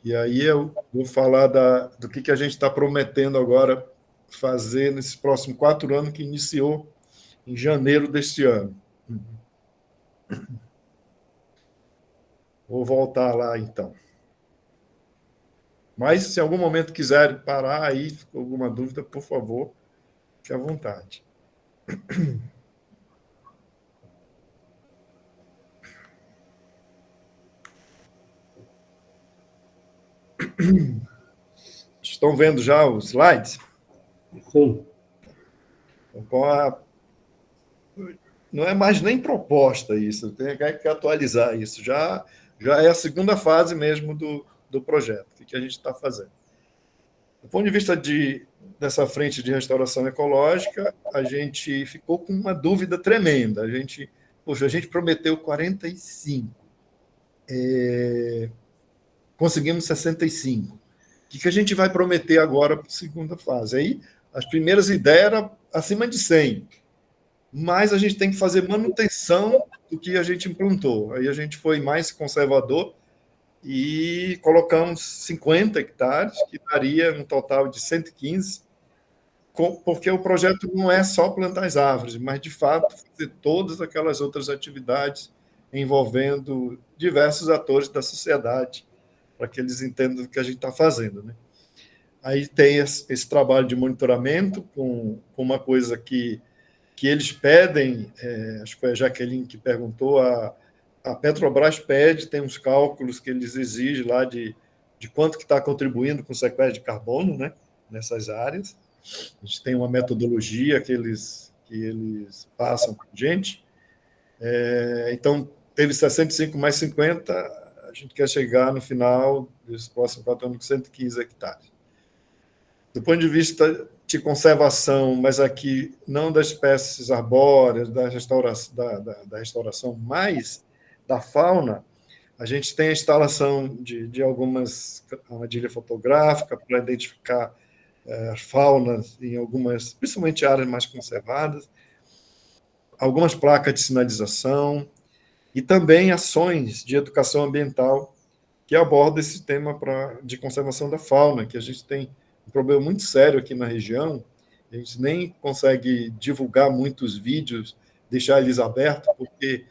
E aí eu vou falar do que a gente está prometendo agora fazer nesses próximos 4 anos, que iniciou em janeiro deste ano. Vou voltar lá, então. Mas, se em algum momento quiserem parar aí, ficou alguma dúvida, por favor, fique à vontade. Estão vendo já os slides? Sim. Então, não é mais nem proposta isso, tem que atualizar isso. Já é a segunda fase mesmo do projeto, o que a gente está fazendo. Do ponto de vista dessa frente de restauração ecológica, a gente ficou com uma dúvida tremenda. A gente prometeu 45. Conseguimos 65. O que a gente vai prometer agora para a segunda fase? Aí, as primeiras ideias eram acima de 100. Mas a gente tem que fazer manutenção do que a gente implantou. Aí a gente foi mais conservador e colocamos 50 hectares, que daria um total de 115, porque o projeto não é só plantar as árvores, mas, de fato, fazer todas aquelas outras atividades envolvendo diversos atores da sociedade, para que eles entendam o que a gente está fazendo, né? Aí tem esse trabalho de monitoramento com uma coisa que eles pedem, acho que foi a Jaqueline que perguntou, a Petrobras pede, tem uns cálculos que eles exigem lá de quanto que está contribuindo com o sequestro de carbono, né, nessas áreas. A gente tem uma metodologia que eles passam para a gente. Então, teve 65 mais 50, a gente quer chegar no final dos próximos 4 anos com 115 hectares. Do ponto de vista de conservação, mas aqui não das espécies arbóreas, da restauração, mas da fauna, a gente tem a instalação de algumas armadilhas fotográficas para identificar faunas em algumas, principalmente áreas mais conservadas, algumas placas de sinalização e também ações de educação ambiental que abordam esse tema de conservação da fauna, que a gente tem um problema muito sério aqui na região. A gente nem consegue divulgar muitos vídeos, deixar eles abertos, porque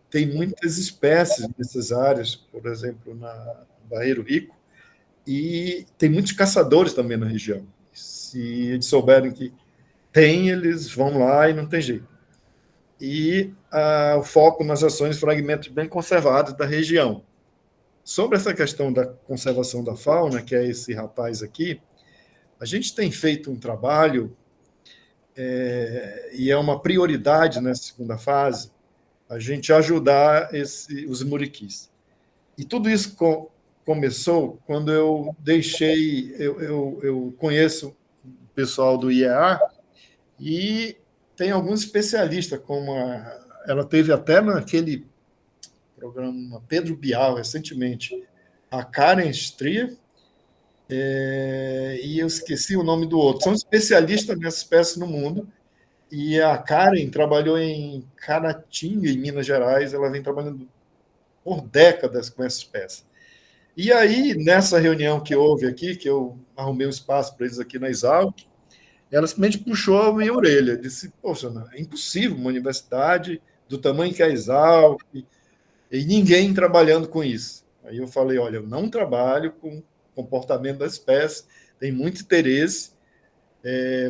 tem muitas espécies nessas áreas, por exemplo, na Barreiro Rico, e tem muitos caçadores também na região. Se eles souberem que tem, eles vão lá e não tem jeito. E o foco nas ações de fragmentos bem conservados da região. Sobre essa questão da conservação da fauna, que é esse rapaz aqui, a gente tem feito um trabalho, e é uma prioridade nessa segunda fase, a gente ajudar os muriquis. E tudo isso começou quando eu deixei... Eu conheço o pessoal do IEA e tem alguns especialistas, como ela teve até naquele programa Pedro Bial, recentemente, a Karen Stria, e eu esqueci o nome do outro. São especialistas nessa espécie no mundo, e a Karen trabalhou em Caratinga, em Minas Gerais, ela vem trabalhando por décadas com essa espécie. E aí, nessa reunião que houve aqui, que eu arrumei um espaço para eles aqui na Exalc, ela simplesmente puxou a minha orelha, disse, poxa, não, é impossível uma universidade do tamanho que é a Exalc, e ninguém trabalhando com isso. Aí eu falei, olha, eu não trabalho com comportamento da espécie, tem muito interesse,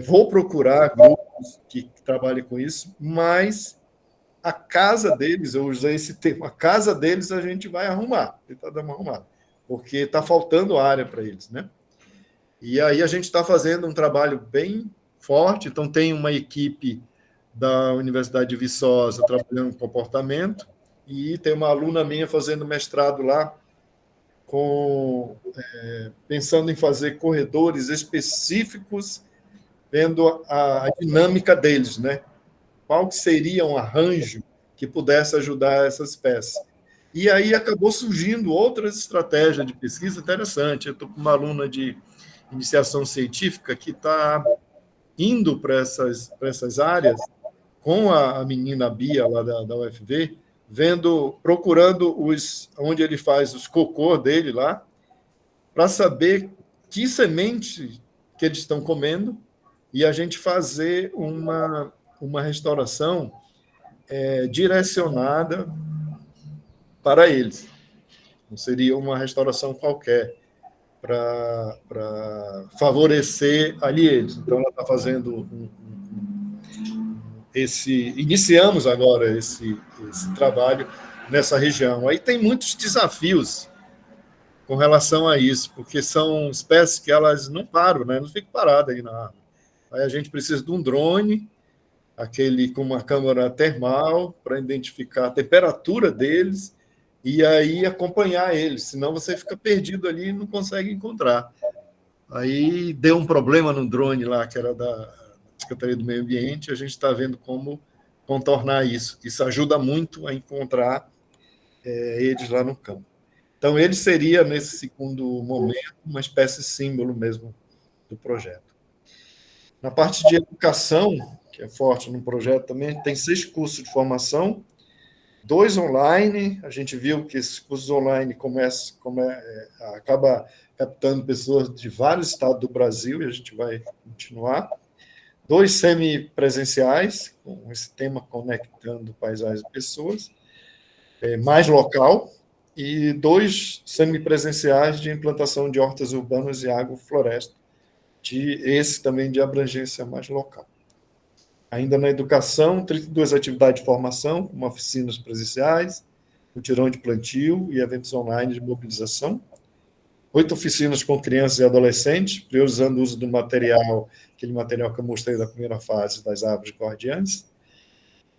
vou procurar grupos que trabalhem com isso, mas a casa deles, eu usei esse termo, a casa deles a gente vai arrumar, tentar dar uma arrumada, porque está faltando área para eles, né? E aí a gente está fazendo um trabalho bem forte, então tem uma equipe da Universidade de Viçosa trabalhando com comportamento, e tem uma aluna minha fazendo mestrado lá, pensando em fazer corredores específicos, vendo a dinâmica deles, né? Qual que seria um arranjo que pudesse ajudar essa espécie. E aí acabou surgindo outras estratégias de pesquisa interessantes. Eu estou com uma aluna de iniciação científica que está indo para essas áreas com a menina Bia, lá da UFV, procurando onde ele faz os cocô dele lá, para saber que semente que eles estão comendo e a gente fazer uma restauração direcionada para eles. Não seria uma restauração qualquer para favorecer ali eles. Então, ela está fazendo iniciamos agora esse trabalho nessa região. Aí tem muitos desafios com relação a isso, porque são espécies que elas não param, né? Não ficam paradas aí na árvore. Aí a gente precisa de um drone, aquele com uma câmera termal, para identificar a temperatura deles e aí acompanhar eles, senão você fica perdido ali e não consegue encontrar. Aí deu um problema no drone lá, que era da Secretaria do Meio Ambiente, a gente está vendo como contornar isso. Isso ajuda muito a encontrar eles lá no campo. Então, ele seria, nesse segundo momento, uma espécie símbolo mesmo do projeto. Na parte de educação, que é forte no projeto também, tem 6 cursos de formação, 2 online. A gente viu que esses cursos online acaba captando pessoas de vários estados do Brasil, e a gente vai continuar. 2 semipresenciais, com esse tema conectando paisagens e pessoas, mais local, e 2 semipresenciais de implantação de hortas urbanas e agrofloresta, esse também de abrangência mais local. Ainda na educação, 32 atividades de formação, como oficinas presenciais, mutirão de plantio e eventos online de mobilização. 8 oficinas com crianças e adolescentes, priorizando o uso do material, aquele material que eu mostrei da primeira fase das árvores guardiãs.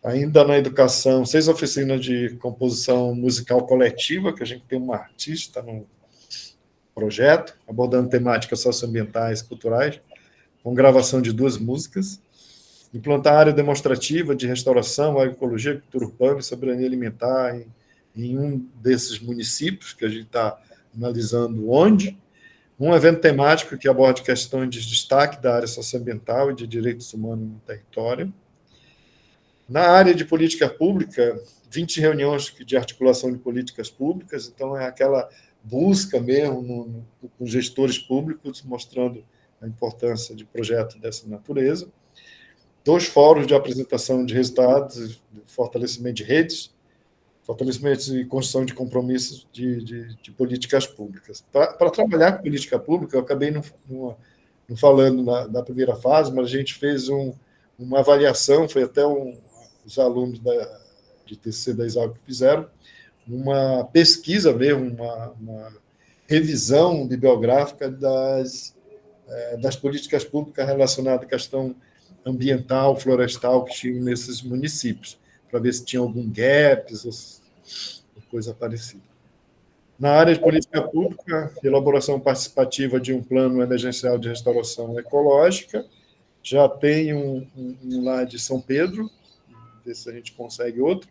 Ainda na educação, 6 oficinas de composição musical coletiva, que a gente tem uma artista no projeto, abordando temáticas socioambientais e culturais, com gravação de 2 músicas. Implantar área demonstrativa de restauração, agroecologia, cultura urbana e soberania alimentar em um desses municípios, que a gente está analisando onde. Um evento temático que aborde questões de destaque da área socioambiental e de direitos humanos no território. Na área de política pública, 20 reuniões de articulação de políticas públicas, então é aquela busca mesmo com gestores públicos, mostrando a importância de projetos dessa natureza. 2 fóruns de apresentação de resultados, fortalecimento de redes, fortalecimento e construção de compromissos de políticas públicas. Para trabalhar com política pública, eu acabei não falando na primeira fase, mas a gente fez uma avaliação, foi até os alunos de TCC da Exalc que fizeram, uma pesquisa mesmo, uma revisão bibliográfica das políticas públicas relacionadas à questão ambiental, florestal que tinham nesses municípios, para ver se tinha algum gap ou coisa parecida. Na área de política pública, elaboração participativa de um plano emergencial de restauração ecológica, já tem um lá de São Pedro, ver se a gente consegue outro,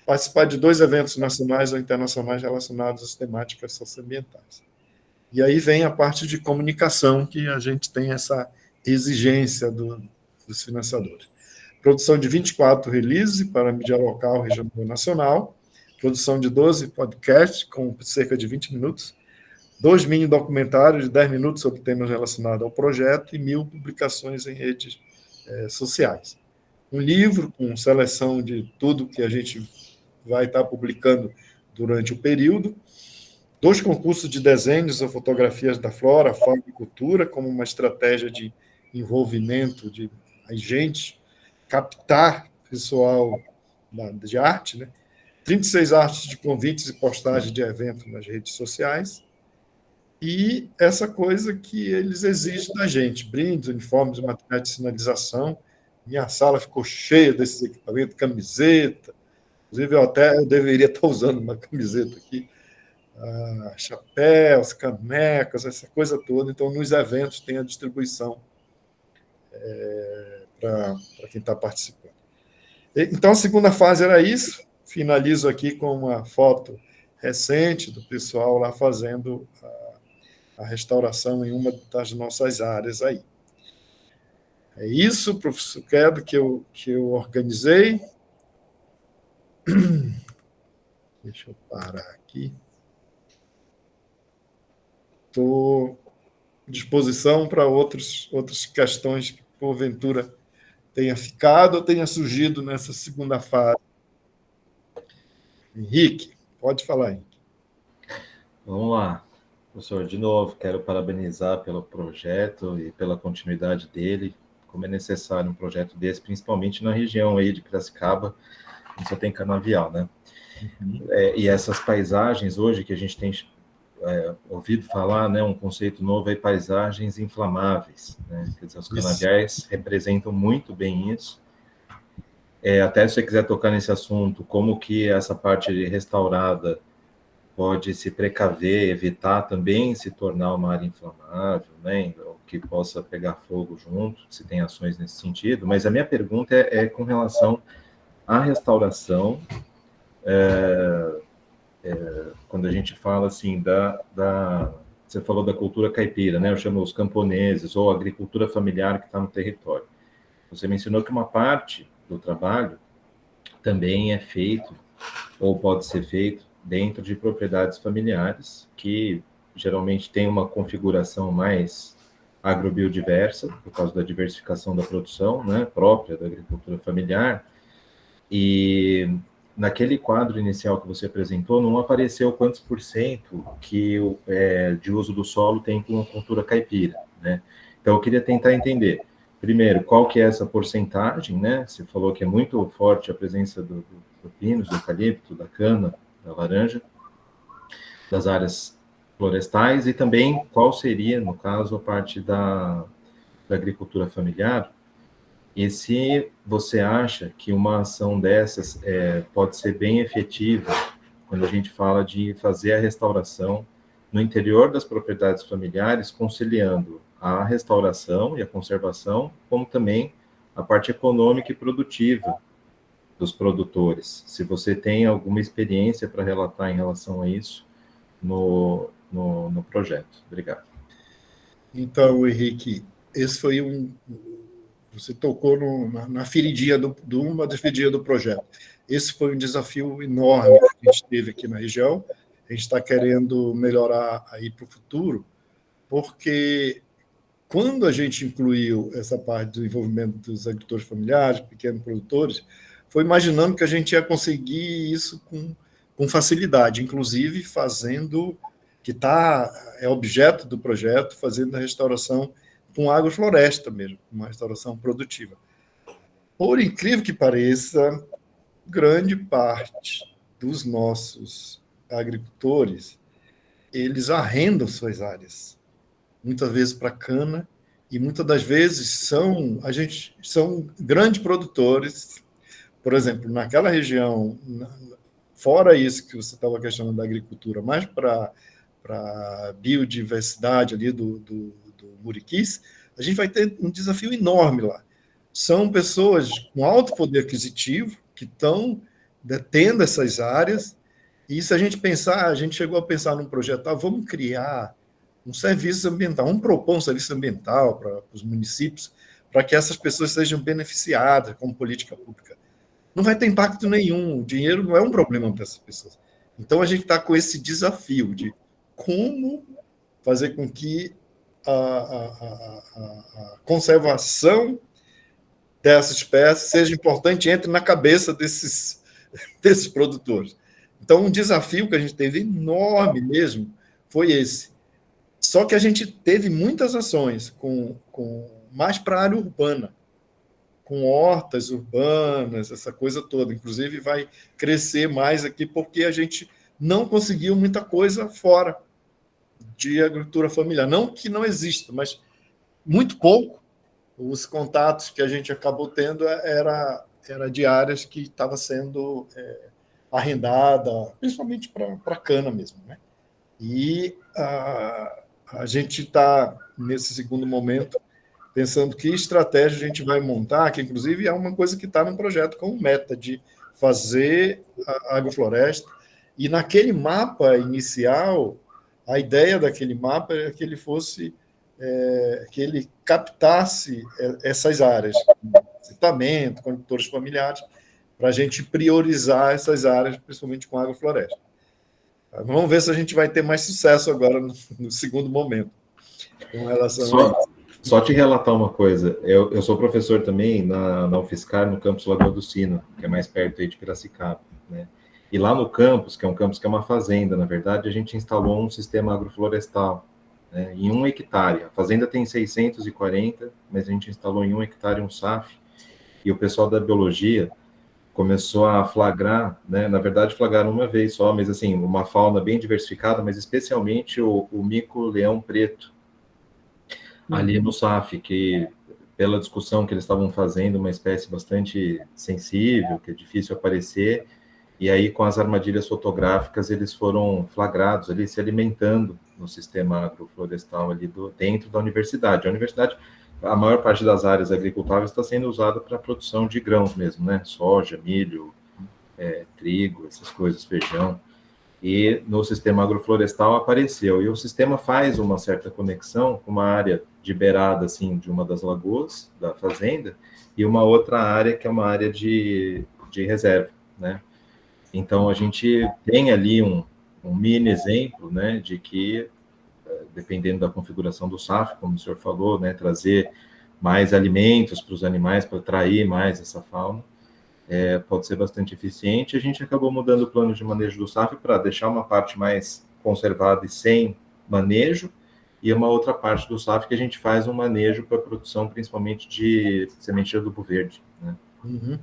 participar de 2 eventos nacionais ou internacionais relacionados às temáticas socioambientais. E aí vem a parte de comunicação, que a gente tem essa exigência dos financiadores. Produção de 24 releases para mídia local, regional e nacional, produção de 12 podcasts com cerca de 20 minutos, 2 mini-documentários de 10 minutos sobre temas relacionados ao projeto e 1.000 publicações em redes sociais. Um livro com seleção de tudo que a gente vai estar publicando durante o período, 2 concursos de desenhos ou fotografias da flora, fauna e cultura, como uma estratégia de envolvimento de gente, captar pessoal de arte, né? 36 artes de convites e postagens de eventos nas redes sociais, e essa coisa que eles exigem da gente, brindes, uniformes, materiais de sinalização. Minha sala ficou cheia desses equipamentos, camiseta, inclusive eu deveria estar usando uma camiseta aqui, chapéus, canecas, essa coisa toda. Então, nos eventos tem a distribuição para quem está participando. Então, a segunda fase era isso. Finalizo aqui com uma foto recente do pessoal lá fazendo a restauração em uma das nossas áreas aí. É isso, professor Quedo, que eu organizei. Deixa eu parar aqui. Estou à disposição para outras questões que, porventura, tenha ficado ou tenha surgido nessa segunda fase. Henrique, pode falar, Henrique. Vamos lá. Professor, de novo, quero parabenizar pelo projeto e pela continuidade dele. Como é necessário um projeto desse, principalmente na região aí de Piracicaba, onde só tem canavial, né? E essas paisagens hoje que a gente tem ouvido falar, né, um conceito novo é paisagens inflamáveis, né? Quer dizer, os canaviais representam muito bem isso. Até se você quiser tocar nesse assunto, como que essa parte restaurada pode se precaver, evitar também se tornar uma área inflamável, né, ou que possa pegar fogo junto, se tem ações nesse sentido. Mas a minha pergunta é com relação à restauração, quando a gente fala assim você falou da cultura caipira, né? Eu chamo os camponeses ou agricultura familiar que está no território. Você mencionou que uma parte do trabalho também é feito ou pode ser feito dentro de propriedades familiares, que geralmente tem uma configuração mais agrobiodiversa, por causa da diversificação da produção, né, própria da agricultura familiar. E naquele quadro inicial que você apresentou, não apareceu quantos por cento que de uso do solo tem com a cultura caipira, né? Então, eu queria tentar entender, primeiro, qual que é essa porcentagem, né? Você falou que é muito forte a presença do pinus, do eucalipto, da cana, da laranja, das áreas florestais, e também qual seria, no caso, a parte da agricultura familiar, e se você acha que uma ação dessas pode ser bem efetiva quando a gente fala de fazer a restauração no interior das propriedades familiares, conciliando a restauração e a conservação, como também a parte econômica e produtiva dos produtores. Se você tem alguma experiência para relatar em relação a isso no projeto. Obrigado. Então, Henrique, esse foi você tocou na feridinha uma das feridinhas do projeto. Esse foi um desafio enorme que a gente teve aqui na região. A gente está querendo melhorar aí para o futuro, porque quando a gente incluiu essa parte do envolvimento dos agricultores familiares, pequenos produtores, foi imaginando que a gente ia conseguir isso com facilidade, inclusive fazendo, que é objeto do projeto, fazendo a restauração com agrofloresta mesmo, uma restauração produtiva. Por incrível que pareça, grande parte dos nossos agricultores, eles arrendam suas áreas, muitas vezes para cana, e muitas das vezes são grandes produtores. Por exemplo, naquela região, fora isso que você estava questionando da agricultura, mais para biodiversidade ali do Muriquis, a gente vai ter um desafio enorme lá. São pessoas com alto poder aquisitivo que estão detendo essas áreas, e se a gente pensar, a gente chegou a pensar num projeto, vamos criar um serviço ambiental, vamos propor um serviço ambiental para os municípios, para que essas pessoas sejam beneficiadas como política pública. Não vai ter impacto nenhum, o dinheiro não é um problema para essas pessoas. Então, a gente está com esse desafio de como fazer com que a conservação dessa espécie seja importante e entre na cabeça desses produtores. Então, um desafio que a gente teve enorme mesmo foi esse. Só que a gente teve muitas ações mais para a área urbana, com hortas urbanas, essa coisa toda. Inclusive, vai crescer mais aqui porque a gente não conseguiu muita coisa fora de agricultura familiar. Não que não exista, mas muito pouco. Os contatos que a gente acabou tendo era de áreas que estava sendo arrendada, principalmente para cana mesmo, né? E a gente está, nesse segundo momento, pensando que estratégia a gente vai montar, que inclusive é uma coisa que está no projeto como meta de fazer a agrofloresta. E naquele mapa inicial, a ideia daquele mapa é que ele fosse, que ele captasse essas áreas, assentamento, condutores familiares, para a gente priorizar essas áreas, principalmente com agrofloresta. Vamos ver se a gente vai ter mais sucesso agora no segundo momento, com relação a isso. Só te relatar uma coisa, eu sou professor também na UFSCar, no campus Lagoa do Sino, que é mais perto aí de Piracicaba, né? E lá no campus, que é um campus que é uma fazenda, na verdade, a gente instalou um sistema agroflorestal, né, em 1 hectare. A fazenda tem 640, mas a gente instalou em 1 hectare um SAF, e o pessoal da biologia começou a flagrar, né, na verdade flagraram uma vez só, mas assim, uma fauna bem diversificada, mas especialmente o mico-leão preto, ali no SAF, que pela discussão que eles estavam fazendo, uma espécie bastante sensível, que é difícil aparecer, e aí com as armadilhas fotográficas eles foram flagrados ali se alimentando no sistema agroflorestal ali dentro da universidade. A universidade, a maior parte das áreas agricultáveis está sendo usada para a produção de grãos mesmo, né? Soja, milho, trigo, essas coisas, feijão. E no sistema agroflorestal apareceu. E o sistema faz uma certa conexão com uma área de beirada, assim, de uma das lagoas da fazenda, e uma outra área que é uma área de reserva, né? Então, a gente tem ali um mini exemplo, né, de que, dependendo da configuração do SAF, como o senhor falou, né, trazer mais alimentos para os animais, para atrair mais essa fauna, pode ser bastante eficiente. A gente acabou mudando o plano de manejo do SAF para deixar uma parte mais conservada e sem manejo, e uma outra parte do SAF que a gente faz um manejo para a produção, principalmente de semente de adubo verde, né? Uhum.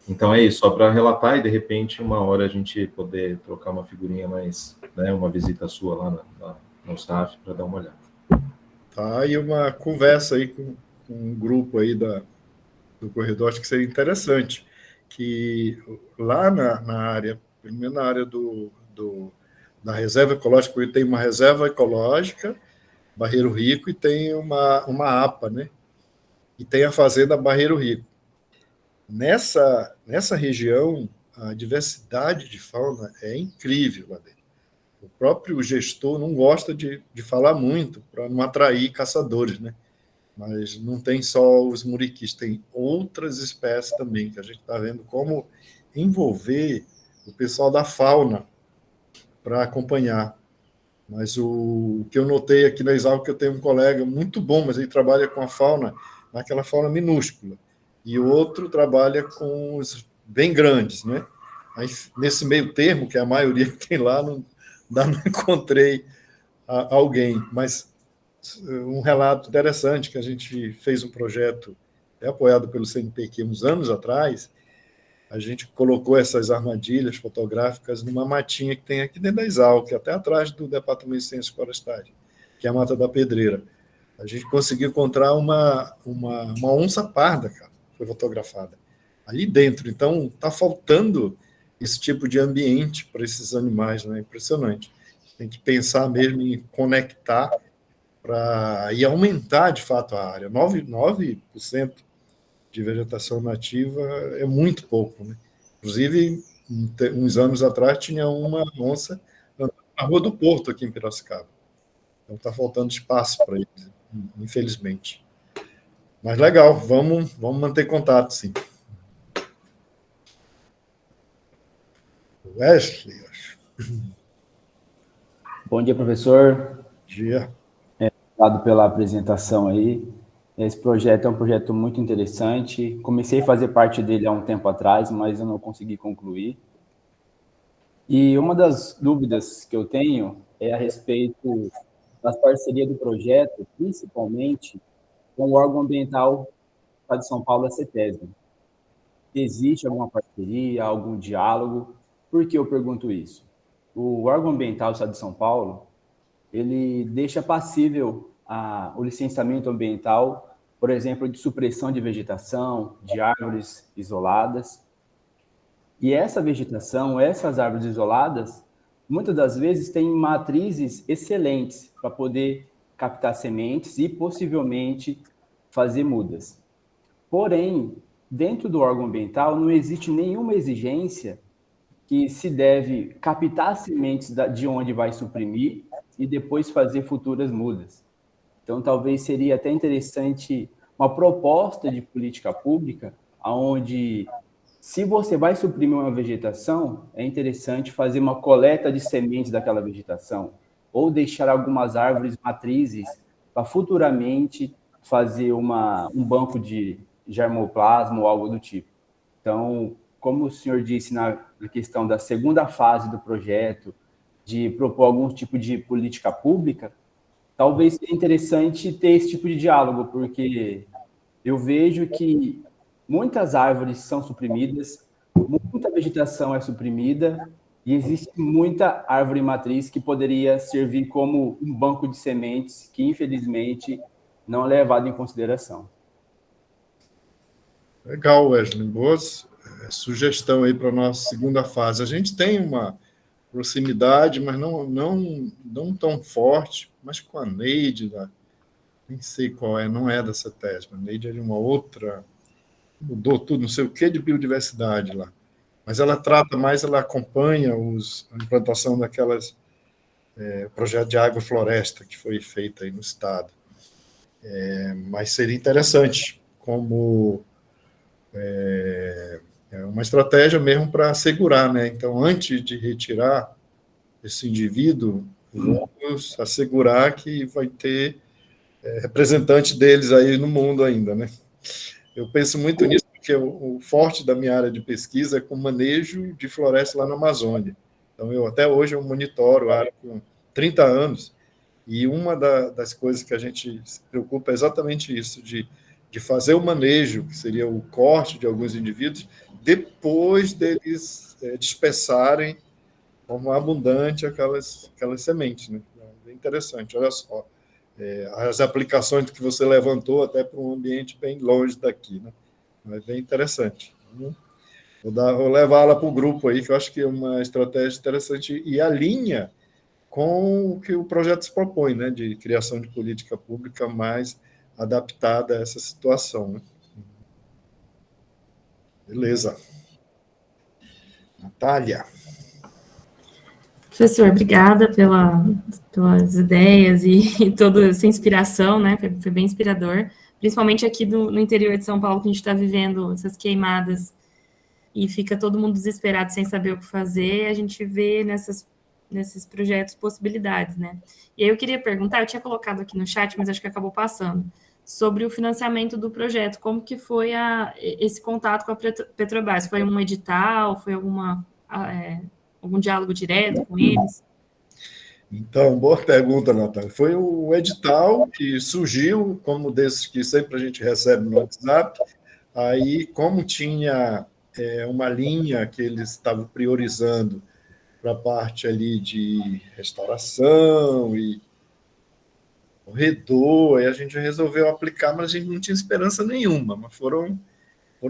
Então é isso, só para relatar e de repente uma hora a gente poder trocar uma figurinha mais, né, uma visita sua lá no SAF para dar uma olhada. Tá, e uma conversa aí com um grupo aí do corredor, acho que seria interessante, que lá na área, pelo menos na área da reserva ecológica, porque tem uma reserva ecológica, Barreiro Rico, e tem uma APA, né? E tem a fazenda Barreiro Rico. Nessa região, a diversidade de fauna é incrível lá dentro. O próprio gestor não gosta de falar muito para não atrair caçadores, né? Mas não tem só os muriquis, tem outras espécies também, que a gente está vendo como envolver o pessoal da fauna para acompanhar. Mas o que eu notei aqui na Exalc, que eu tenho um colega muito bom, mas ele trabalha com a fauna, naquela fauna minúscula, e o outro trabalha com os bem grandes, né? Aí, nesse meio termo, que é a maioria que tem lá, não encontrei alguém, mas um relato interessante, que a gente fez um projeto apoiado pelo CNPq uns anos atrás, a gente colocou essas armadilhas fotográficas numa matinha que tem aqui dentro da Exalc, até atrás do Departamento de Ciências Florestais, que é a Mata da Pedreira. A gente conseguiu encontrar uma onça parda, cara, foi fotografada, ali dentro. Então, está faltando esse tipo de ambiente para esses animais, né? Impressionante. Tem que pensar mesmo em conectar e aumentar, de fato, a área. 9% de vegetação nativa é muito pouco, né? Inclusive, uns anos atrás, tinha uma onça na Rua do Porto, aqui em Piracicaba. Então, está faltando espaço para eles, infelizmente. Mas legal, vamos manter contato, sim. Wesley, acho. Bom dia, professor. Bom dia. Obrigado pela apresentação aí. Esse projeto é um projeto muito interessante. Comecei a fazer parte dele há um tempo atrás, mas eu não consegui concluir. E uma das dúvidas que eu tenho é a respeito das parcerias do projeto, principalmente com o órgão ambiental do Estado de São Paulo, a CETESB. Existe alguma parceria, algum diálogo? Por que eu pergunto isso? O órgão ambiental do Estado de São Paulo, ele deixa passível o licenciamento ambiental, por exemplo, de supressão de vegetação, de árvores isoladas. E essa vegetação, essas árvores isoladas, muitas das vezes têm matrizes excelentes para poder captar sementes e possivelmente fazer mudas. Porém, dentro do órgão ambiental não existe nenhuma exigência que se deve captar sementes de onde vai suprimir e depois fazer futuras mudas. Então, talvez seria até interessante uma proposta de política pública onde, se você vai suprimir uma vegetação, é interessante fazer uma coleta de sementes daquela vegetação ou deixar algumas árvores matrizes para futuramente fazer um banco de germoplasma ou algo do tipo. Então, como o senhor disse na questão da segunda fase do projeto, de propor algum tipo de política pública, talvez seja interessante ter esse tipo de diálogo, porque eu vejo que muitas árvores são suprimidas, muita vegetação é suprimida, e existe muita árvore matriz que poderia servir como um banco de sementes que, infelizmente, não é levado em consideração. Legal, Wesley. Boa sugestão aí para a nossa segunda fase. A gente tem uma proximidade, mas não tão forte, mas com a Neide, nem sei qual é, não é da CETESB, a Neide é de uma outra, mudou tudo, não sei o que de biodiversidade lá. Mas ela trata mais, ela acompanha a implantação daquelas projeto de agrofloresta que foi feito aí no estado. Mas seria interessante como É uma estratégia mesmo para assegurar, né? Então, antes de retirar esse indivíduo, vamos assegurar que vai ter representante deles aí no mundo ainda, né? Eu penso muito nisso, porque o forte da minha área de pesquisa é com manejo de floresta lá na Amazônia. Então, até hoje eu monitoro a área com 30 anos, e uma das coisas que a gente se preocupa é exatamente isso, de fazer o manejo, que seria o corte de alguns indivíduos, depois deles dispersarem de forma abundante aquelas sementes. Né? É interessante, olha só. As aplicações que você levantou até para um ambiente bem longe daqui. Né? É bem interessante. Vou levá-la para o grupo aí, que eu acho que é uma estratégia interessante e alinha com o que o projeto se propõe, né, de criação de política pública mais adaptada a essa situação. Né? Beleza. Natália. Professor, obrigada pelas ideias e toda essa inspiração, né? Foi bem inspirador, principalmente aqui no interior de São Paulo, que a gente está vivendo essas queimadas e fica todo mundo desesperado sem saber o que fazer, a gente vê nesses projetos possibilidades, né? E aí eu queria perguntar, eu tinha colocado aqui no chat, mas acho que acabou passando, sobre o financiamento do projeto, como que foi esse contato com a Petrobras? Foi um edital, foi algum diálogo direto com eles? Então, boa pergunta, Natália. Foi o edital que surgiu, como desses que sempre a gente recebe no WhatsApp. Aí, como tinha uma linha que eles estavam priorizando para a parte ali de restauração e corredor, aí a gente resolveu aplicar, mas a gente não tinha esperança nenhuma. Mas foram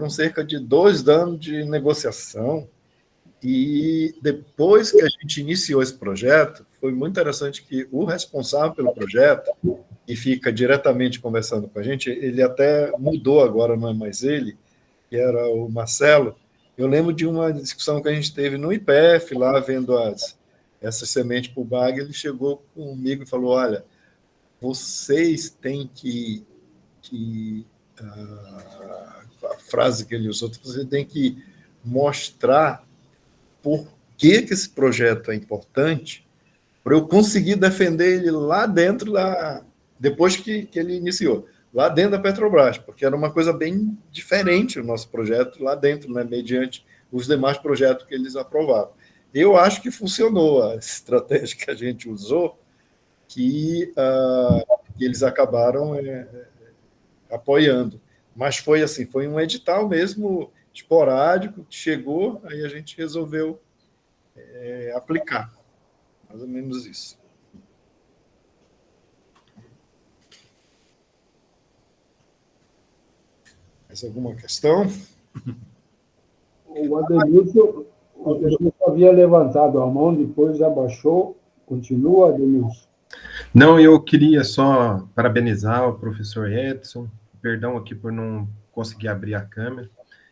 cerca de 2 anos de negociação. E depois que a gente iniciou esse projeto, foi muito interessante que o responsável pelo projeto, que fica diretamente conversando com a gente, ele até mudou agora, não é mais ele, que era o Marcelo. Eu lembro de uma discussão que a gente teve no IPF, lá vendo essas sementes para o BAG, ele chegou comigo e falou, olha, vocês têm a frase que ele usou, você tem que mostrar por que esse projeto é importante para eu conseguir defender ele lá dentro, depois que ele iniciou, lá dentro da Petrobras, porque era uma coisa bem diferente o nosso projeto lá dentro, né, mediante os demais projetos que eles aprovaram. Eu acho que funcionou a estratégia que a gente usou, que eles acabaram apoiando. Mas foi assim, foi um edital mesmo esporádico, que chegou, aí a gente resolveu aplicar. Mais ou menos isso. Mais alguma questão? O Ademilson havia levantado a mão, depois abaixou. Continua, Ademilson. Não, eu queria só parabenizar o professor Edson, perdão aqui por não conseguir abrir a câmera,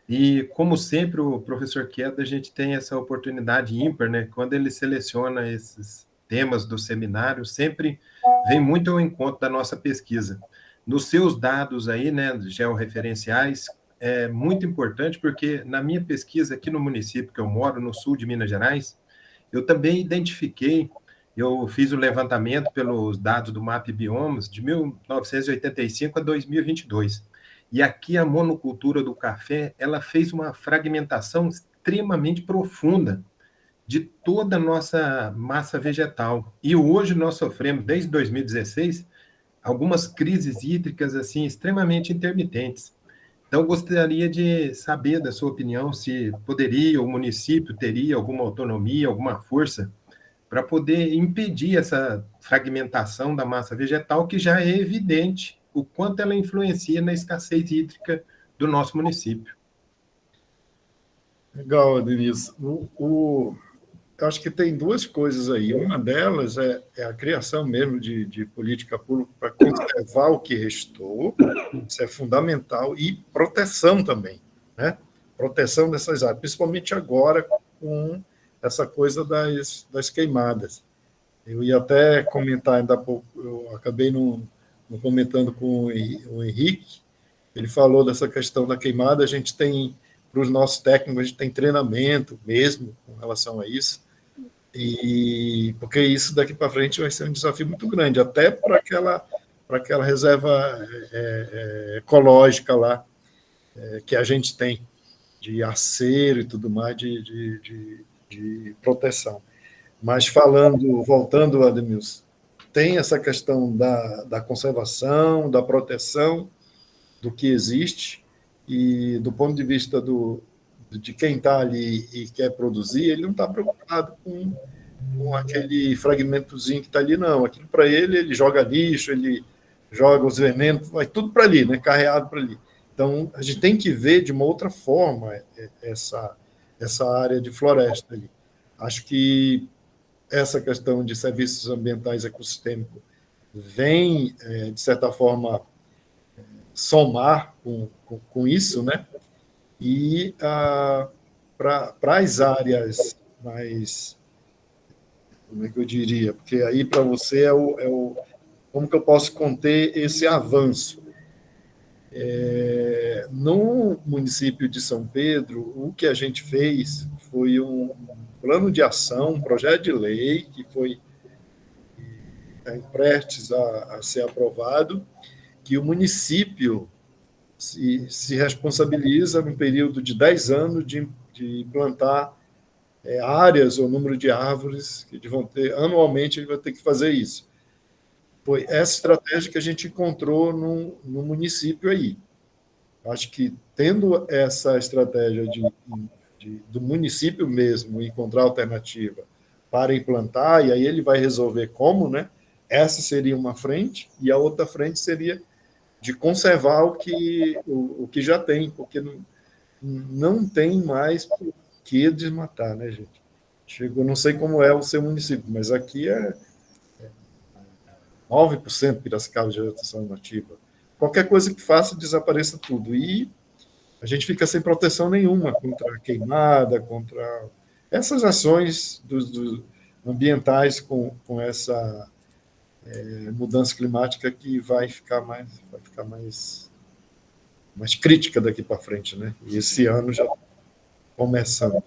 e como sempre o professor Queda, a gente tem essa oportunidade ímpar, né, quando ele seleciona esses temas do seminário, sempre vem muito ao encontro da nossa pesquisa. Nos seus dados aí, né, georreferenciais, é muito importante, porque na minha pesquisa aqui no município que eu moro, no sul de Minas Gerais, eu também identifiquei, eu fiz o levantamento pelos dados do MAP Biomas de 1985 a 2022. E aqui a monocultura do café, ela fez uma fragmentação extremamente profunda de toda a nossa massa vegetal. E hoje nós sofremos, desde 2016, algumas crises hídricas assim extremamente intermitentes. Então, eu gostaria de saber da sua opinião se poderia, o município teria alguma autonomia, alguma força para poder impedir essa fragmentação da massa vegetal, que já é evidente o quanto ela influencia na escassez hídrica do nosso município. Legal, Denise. Eu acho que tem 2 coisas aí. Uma delas é a criação mesmo de política pública para conservar o que restou, isso é fundamental, e proteção também, né? Proteção dessas áreas, principalmente agora com essa coisa das queimadas. Eu ia até comentar ainda há pouco, eu acabei não comentando com o Henrique, ele falou dessa questão da queimada, a gente tem para os nossos técnicos, a gente tem treinamento mesmo com relação a isso, e porque isso daqui para frente vai ser um desafio muito grande, até para aquela reserva ecológica lá, que a gente tem, de acero e tudo mais, de proteção. Mas voltando, Ademilson, tem essa questão da conservação, da proteção do que existe, e do ponto de vista de quem está ali e quer produzir, ele não está preocupado com aquele fragmentozinho que está ali, não. Aquilo para ele joga lixo, ele joga os venenos, vai tudo para ali, né? Carreado para ali. Então, a gente tem que ver de uma outra forma essa área de floresta ali. Acho que essa questão de serviços ambientais ecossistêmicos vem, de certa forma, somar com isso, né? E para as áreas mais, como é que eu diria? Porque aí para você como que eu posso conter esse avanço? No município de São Pedro, o que a gente fez foi um plano de ação, um projeto de lei que foi prestes a ser aprovado, que o município se responsabiliza, num período de 10 anos, de plantar áreas ou número de árvores que vão ter, anualmente ele vai ter que fazer isso. Foi essa estratégia que a gente encontrou no município aí. Acho que, tendo essa estratégia do município mesmo encontrar alternativa para implantar, e aí ele vai resolver como, né? Essa seria uma frente, e a outra frente seria de conservar o que já tem, porque não tem mais por que desmatar, né, gente? Não sei como é o seu município, mas aqui 9% Piracicaba de vegetação nativa. Qualquer coisa que faça, desapareça tudo. E a gente fica sem proteção nenhuma contra a queimada, contra essas ações ambientais com essa mudança climática que vai ficar mais crítica daqui para frente, né? E esse ano já começando.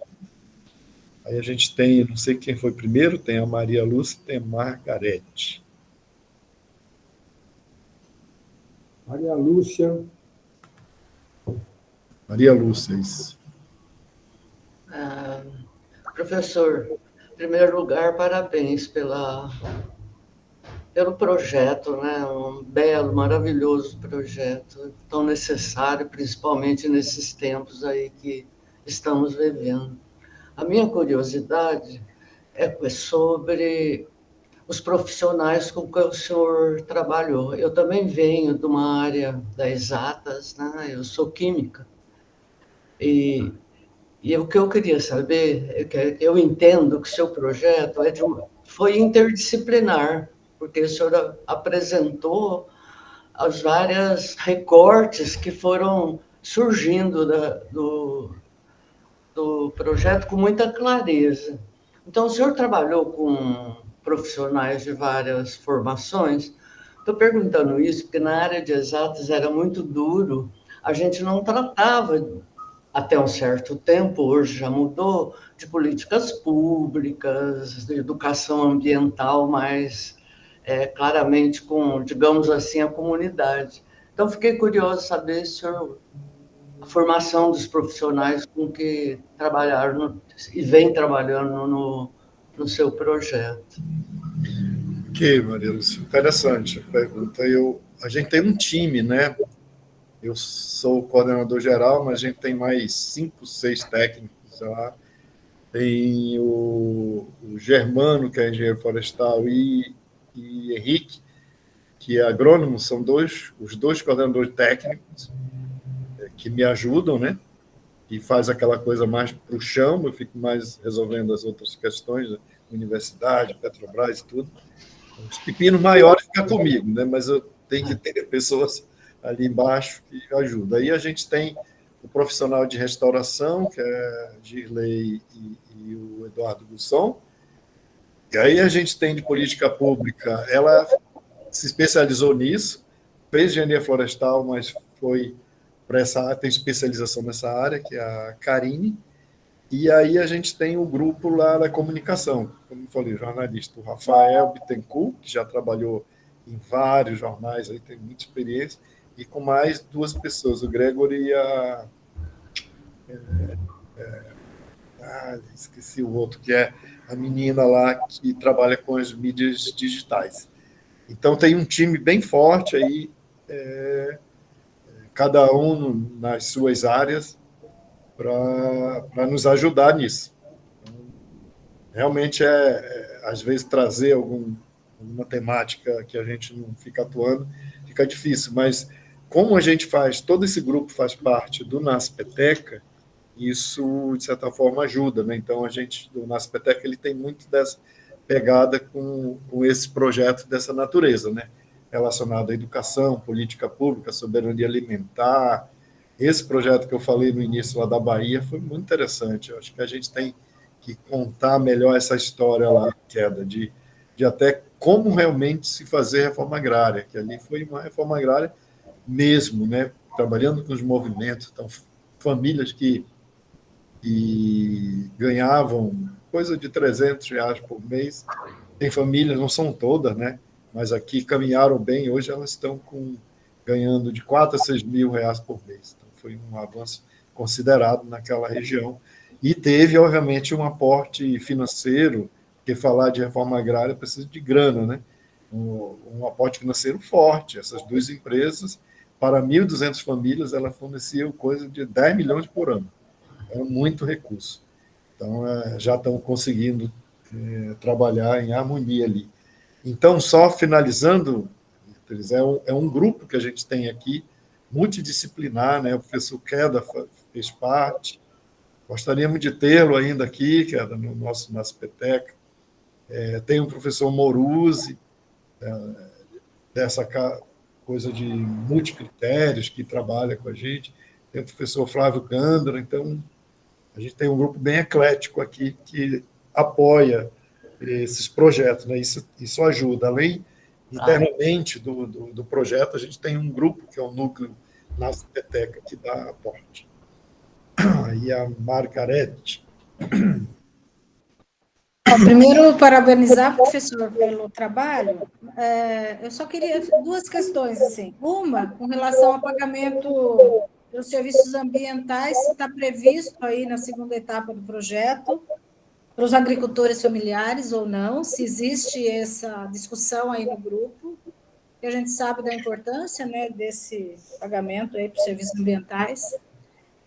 Aí a gente tem, não sei quem foi primeiro, tem a Maria Lúcia, tem a Margarete. Maria Lúcia. Maria Lúcia, isso. Professor, em primeiro lugar, parabéns pelo projeto, né? Um belo, maravilhoso projeto, tão necessário, principalmente nesses tempos aí que estamos vivendo. A minha curiosidade é sobre os profissionais com que o senhor trabalhou. Eu também venho de uma área das exatas, né? Eu sou química. E o que eu queria saber é que eu entendo que o seu projeto foi interdisciplinar, porque o senhor apresentou as várias recortes que foram surgindo do projeto com muita clareza. Então, o senhor trabalhou com profissionais de várias formações? Estou perguntando isso porque na área de exatas era muito duro, a gente não tratava, até um certo tempo, hoje já mudou, de políticas públicas, de educação ambiental, mais claramente com, digamos assim, a comunidade. Então, fiquei curioso saber se a formação dos profissionais com que trabalharam e vem trabalhando no seu projeto. Ok, Maria Lúcia, interessante a pergunta. A gente tem um time, né? Eu sou o coordenador geral, mas a gente tem mais 5, 6 técnicos lá. Tem o Germano, que é engenheiro florestal, e Henrique, que é agrônomo, são os dois coordenadores técnicos que me ajudam, né? E faz aquela coisa mais para o chão, eu fico mais resolvendo as outras questões, né? Universidade, Petrobras e tudo. Os pepinos maiores ficam comigo, né? Mas eu tenho que ter pessoas ali embaixo que ajudam. Aí a gente tem o profissional de restauração, que é Girley e o Eduardo Gusson. E aí a gente tem de política pública, ela se especializou nisso, fez engenharia florestal, mas foi para essa área, tem especialização nessa área, que é a Karine, e aí a gente tem o grupo lá da comunicação, como eu falei, jornalista, o Rafael Bittencourt, que já trabalhou em vários jornais, aí tem muita experiência, e com mais 2 pessoas, o Gregory e a... esqueci o outro, que é a menina lá que trabalha com as mídias digitais. Então, tem um time bem forte aí, cada um nas suas áreas, para nos ajudar nisso. Realmente, às vezes, trazer alguma temática que a gente não fica atuando, fica difícil, mas como a gente faz, todo esse grupo faz parte do NASPETECA, isso, de certa forma, ajuda, né? Então, o NASPETECA, ele tem muito dessa pegada com esse projeto dessa natureza, né? Relacionado à educação, política pública, soberania alimentar. Esse projeto que eu falei no início lá da Bahia foi muito interessante. Eu acho que a gente tem que contar melhor essa história lá, Queda, de até como realmente se fazer reforma agrária, que ali foi uma reforma agrária mesmo, né? Trabalhando com os movimentos, então, famílias que ganhavam coisa de R$ 300 por mês. Tem famílias, não são todas, né? Mas aqui caminharam bem. Hoje elas estão ganhando de 4 a 6 mil reais por mês. Então, foi um avanço considerado naquela região. E teve, obviamente, um aporte financeiro, porque falar de reforma agrária precisa de grana, né? Um aporte financeiro forte. Essas 2 empresas, para 1.200 famílias, ela fornecia coisa de 10 milhões por ano. É muito recurso. Então, já estão conseguindo trabalhar em harmonia ali. Então, só finalizando, é um grupo que a gente tem aqui, multidisciplinar, né? O professor Queda fez parte. Gostaríamos de tê-lo ainda aqui, Queda, no nosso NASPETECA. Tem o professor Moruzzi, dessa coisa de multicritérios, que trabalha com a gente. Tem o professor Flávio Gandra. Então, a gente tem um grupo bem eclético aqui que apoia esses projetos, né? Isso ajuda. Além, internamente do projeto, a gente tem um grupo, que é o núcleo NASPETECA, que dá aporte. Aí a Margarete. Primeiro, parabenizar o professor pelo trabalho. Eu só queria 2 questões, assim. Uma, com relação ao pagamento dos serviços ambientais, se está previsto aí na segunda etapa do projeto, para os agricultores familiares ou não, se existe essa discussão aí no grupo, que a gente sabe da importância, né, desse pagamento aí para os serviços ambientais.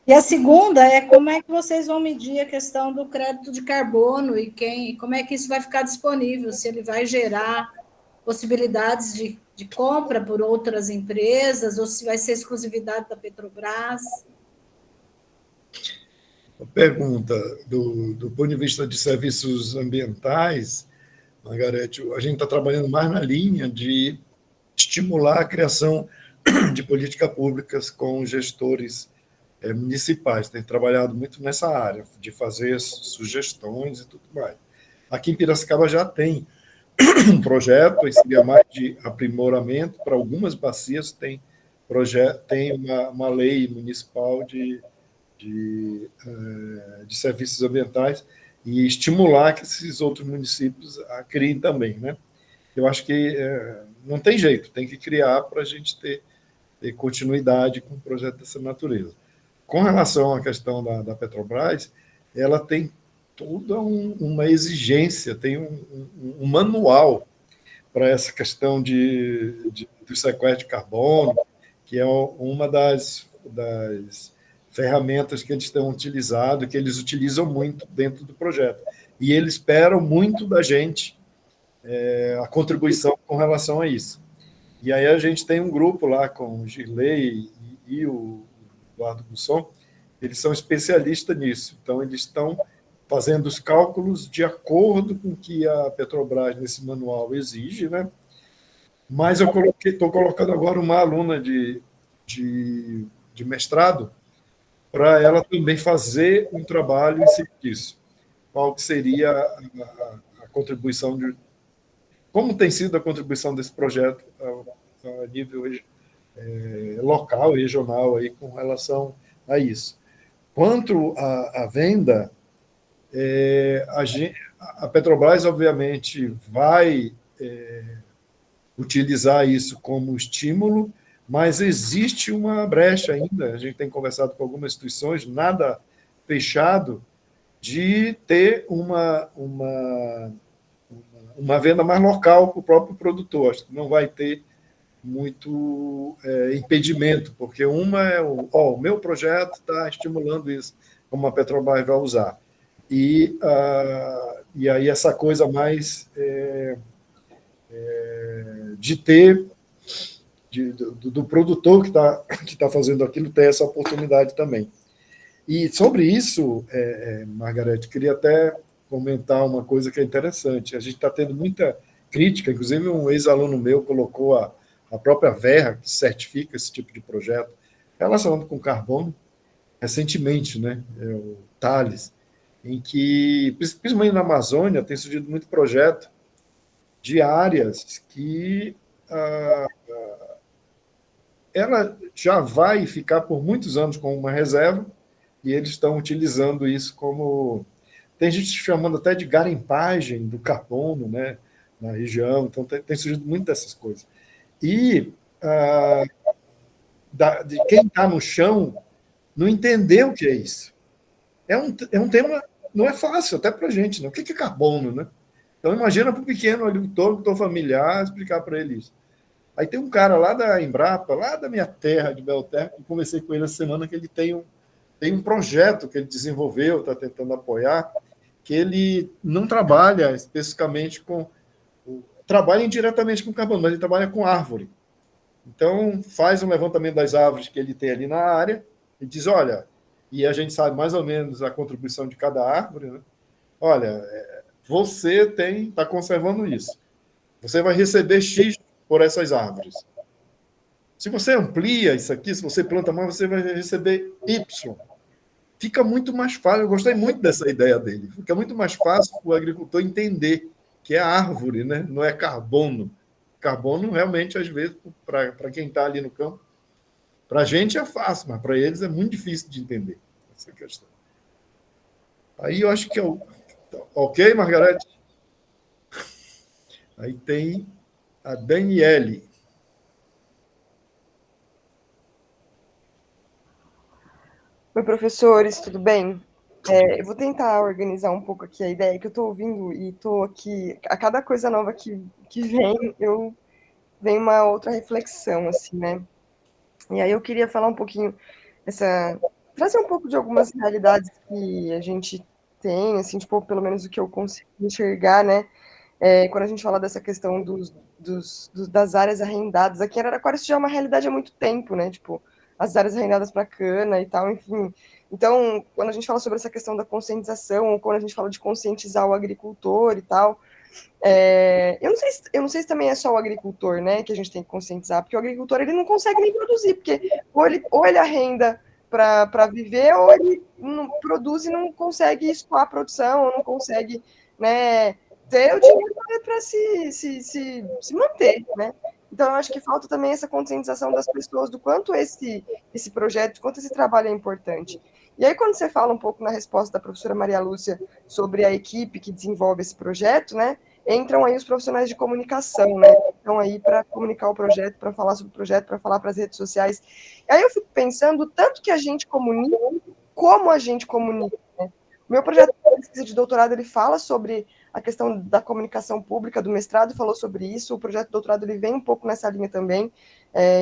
E a segunda é como é que vocês vão medir a questão do crédito de carbono e como é que isso vai ficar disponível, se ele vai gerar possibilidades de compra por outras empresas ou se vai ser exclusividade da Petrobras. A pergunta, do ponto de vista de serviços ambientais, Margarete, a gente está trabalhando mais na linha de estimular a criação de políticas públicas com gestores municipais. Tem trabalhado muito nessa área, de fazer sugestões e tudo mais. Aqui em Piracicaba já tem um projeto, e seria mais de aprimoramento, para algumas bacias tem uma lei municipal de serviços ambientais e estimular que esses outros municípios a criem também, né? Eu acho que não tem jeito, tem que criar para a gente ter continuidade com um projeto dessa natureza. Com relação à questão da Petrobras, ela tem toda uma exigência, tem um manual para essa questão do sequestro de carbono, que é uma das ferramentas que eles estão utilizando, que eles utilizam muito dentro do projeto. E eles esperam muito da gente a contribuição com relação a isso. E aí a gente tem um grupo lá com o Girley e o Eduardo Busson, eles são especialistas nisso. Então, eles estão fazendo os cálculos de acordo com o que a Petrobras, nesse manual, exige, né? Mas eu estou colocando agora uma aluna de mestrado para ela também fazer um trabalho em cima disso. Qual que seria a contribuição como tem sido a contribuição desse projeto a nível local, regional aí com relação a isso. Quanto à venda, a Petrobras, obviamente, vai utilizar isso como estímulo, mas existe uma brecha ainda, a gente tem conversado com algumas instituições, nada fechado, de ter uma venda mais local para o próprio produtor. Acho que não vai ter muito impedimento, porque o meu projeto está estimulando isso, como a Petrobras vai usar. E aí essa coisa mais de ter, do produtor que tá fazendo aquilo, ter essa oportunidade também. E sobre isso, Margarete, queria até comentar uma coisa que é interessante. A gente está tendo muita crítica, inclusive um ex-aluno meu colocou a própria Verra, que certifica esse tipo de projeto, relacionado com carbono, recentemente, né? O Thales, em que, principalmente na Amazônia, tem surgido muito projeto de áreas que ela já vai ficar por muitos anos como uma reserva, e eles estão utilizando isso como... Tem gente chamando até de garimpagem do carbono, né, na região, então tem surgido muito dessas coisas. E de quem está no chão não entender o que é isso. É um tema, não é fácil, até para a gente, né? O que é carbono, né? Então, imagina para o pequeno agricultor familiar, explicar para ele isso. Aí tem um cara lá da Embrapa, lá da minha terra, de Belterra, que conversei com ele essa semana, que ele tem um projeto que ele desenvolveu, está tentando apoiar, que ele não trabalha especificamente trabalha indiretamente com carbono, mas ele trabalha com árvore. Então, faz um levantamento das árvores que ele tem ali na área e diz, olha, e a gente sabe mais ou menos a contribuição de cada árvore, né? Olha, você está conservando isso. Você vai receber X por essas árvores. Se você amplia isso aqui, se você planta mais, você vai receber Y. Fica muito mais fácil, eu gostei muito dessa ideia dele, fica muito mais fácil para o agricultor entender que é árvore, né? Não é carbono. Carbono, realmente, às vezes, para quem está ali no campo, para a gente é fácil, mas para eles é muito difícil de entender essa questão. Aí eu acho que ok, Margarete? Aí tem a Daniele. Oi, professores, tudo bem? Eu vou tentar organizar um pouco aqui a ideia que eu estou ouvindo e estou aqui, a cada coisa nova que vem, vem uma outra reflexão, assim, né? E aí eu queria falar um pouquinho, trazer um pouco de algumas realidades que a gente tem, assim, tipo, pelo menos o que eu consigo enxergar, né? Quando a gente fala dessa questão das áreas arrendadas, aqui em Araraquara isso já é uma realidade há muito tempo, né? Tipo, as áreas arrendadas para cana e tal, enfim. Então, quando a gente fala sobre essa questão da conscientização, ou quando a gente fala de conscientizar o agricultor e tal, eu não sei se também é só o agricultor, né, que a gente tem que conscientizar, porque o agricultor ele não consegue nem produzir, porque ou ele arrenda para viver, ou ele não produz e não consegue escoar a produção, ou não consegue, né, ter o dinheiro para se manter, né? Então, eu acho que falta também essa conscientização das pessoas do quanto esse projeto, do quanto esse trabalho é importante. E aí, quando você fala um pouco na resposta da professora Maria Lúcia sobre a equipe que desenvolve esse projeto, né, entram aí os profissionais de comunicação, né, estão aí para comunicar o projeto, para falar sobre o projeto, para falar para as redes sociais. E aí eu fico pensando tanto que a gente comunica, como a gente comunica, né? O meu projeto de pesquisa de doutorado, ele fala sobre a questão da comunicação pública, do mestrado falou sobre isso, o projeto de doutorado ele vem um pouco nessa linha também,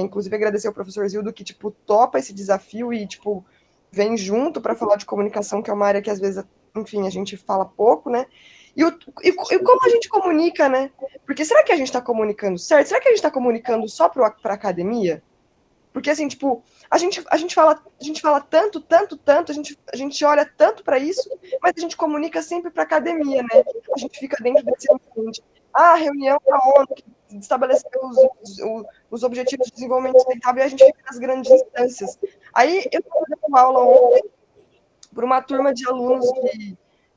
inclusive agradecer ao professor Zildo que, tipo, topa esse desafio e, tipo, vem junto para falar de comunicação, que é uma área que, às vezes, enfim, a gente fala pouco, né? E como a gente comunica, né? Porque será que a gente está comunicando certo? Será que a gente está comunicando só para a academia? Porque, assim, tipo, a gente fala tanto, a gente olha tanto para isso, mas a gente comunica sempre para a academia, né? A gente fica dentro desse ambiente. A reunião da ONU, que estabeleceu os Objetivos de Desenvolvimento Sustentável, e a gente fica nas grandes instâncias. Aí, eu estava dando aula ontem para uma turma de alunos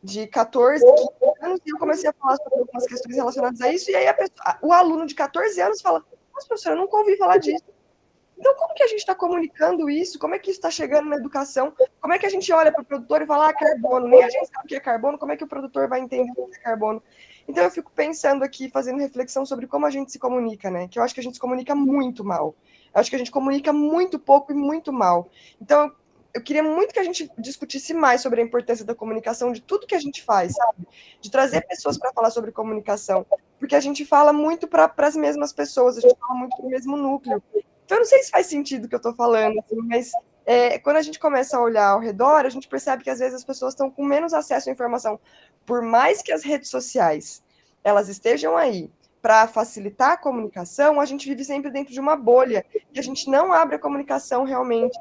de 14, 15 anos, e eu comecei a falar sobre algumas questões relacionadas a isso, e aí o aluno de 14 anos fala, nossa, professora, eu nunca ouvi falar disso. Então, como que a gente está comunicando isso? Como é que isso está chegando na educação? Como é que a gente olha para o produtor e fala, carbono? Nem a gente sabe o que é carbono, como é que o produtor vai entender o que é carbono? Então, eu fico pensando aqui, fazendo reflexão sobre como a gente se comunica, né? Que eu acho que a gente se comunica muito mal. Eu acho que a gente comunica muito pouco e muito mal. Então, eu queria muito que a gente discutisse mais sobre a importância da comunicação, de tudo que a gente faz, sabe? De trazer pessoas para falar sobre comunicação. Porque a gente fala muito para as mesmas pessoas, a gente fala muito para o mesmo núcleo. Então, eu não sei se faz sentido o que eu estou falando, assim, mas quando a gente começa a olhar ao redor, a gente percebe que às vezes as pessoas estão com menos acesso à informação. Por mais que as redes sociais elas estejam aí para facilitar a comunicação, a gente vive sempre dentro de uma bolha e a gente não abre a comunicação realmente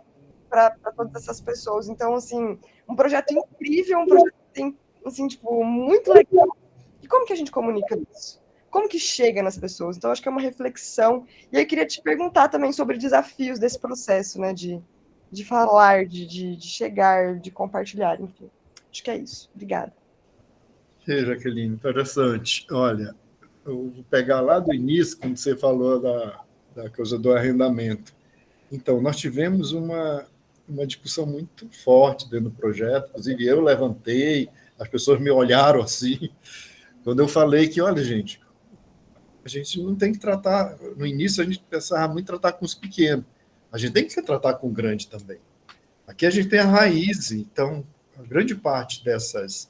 para todas essas pessoas. Então, assim, um projeto incrível, um projeto que tem, assim, tipo, muito legal. E como que a gente comunica isso? Como que chega nas pessoas? Então, acho que é uma reflexão. E aí, eu queria te perguntar também sobre desafios desse processo, né? De falar, de chegar, de compartilhar, enfim. Acho que é isso. Obrigada. Jaqueline, interessante. Olha, eu vou pegar lá do início, quando você falou da coisa do arrendamento. Então, nós tivemos uma discussão muito forte dentro do projeto, inclusive eu levantei, as pessoas me olharam assim, quando eu falei que, olha, gente, a gente não tem que tratar, no início a gente pensava muito em tratar com os pequenos, a gente tem que tratar com o grande também. Aqui a gente tem a raiz, então, a grande parte dessas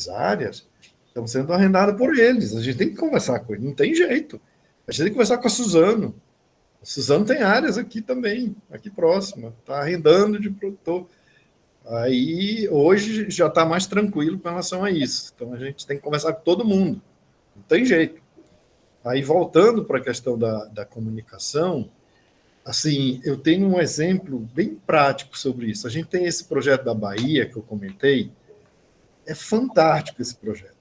áreas estão sendo arrendadas por eles, a gente tem que conversar com eles, não tem jeito. A gente tem que conversar com a Suzano. A Suzano tem áreas aqui também, aqui próxima, está arrendando de produtor. Aí, hoje, já está mais tranquilo com relação a isso. Então, a gente tem que conversar com todo mundo. Não tem jeito. Aí, voltando para a questão da comunicação, assim, eu tenho um exemplo bem prático sobre isso. A gente tem esse projeto da Bahia, que eu comentei. É fantástico esse projeto.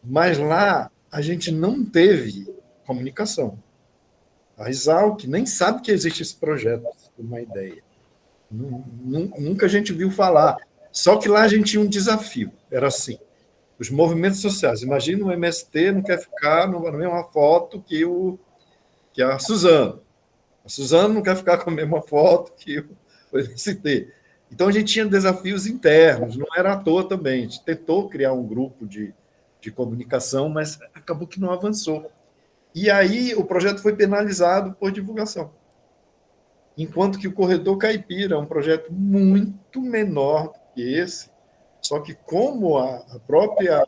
Mas lá, a gente não teve comunicação. A Exalc nem sabe que existe esse projeto, para ter uma ideia. Nunca a gente viu falar. Só que lá a gente tinha um desafio. Era assim, os movimentos sociais. Imagina o MST não quer ficar na mesma foto que a Suzano. A Suzano não quer ficar com a mesma foto que o MST. Então, a gente tinha desafios internos, não era à toa também. A gente tentou criar um grupo de comunicação, mas acabou que não avançou. E aí o projeto foi penalizado por divulgação. Enquanto que o Corredor Caipira é um projeto muito menor do que esse, só que como a própria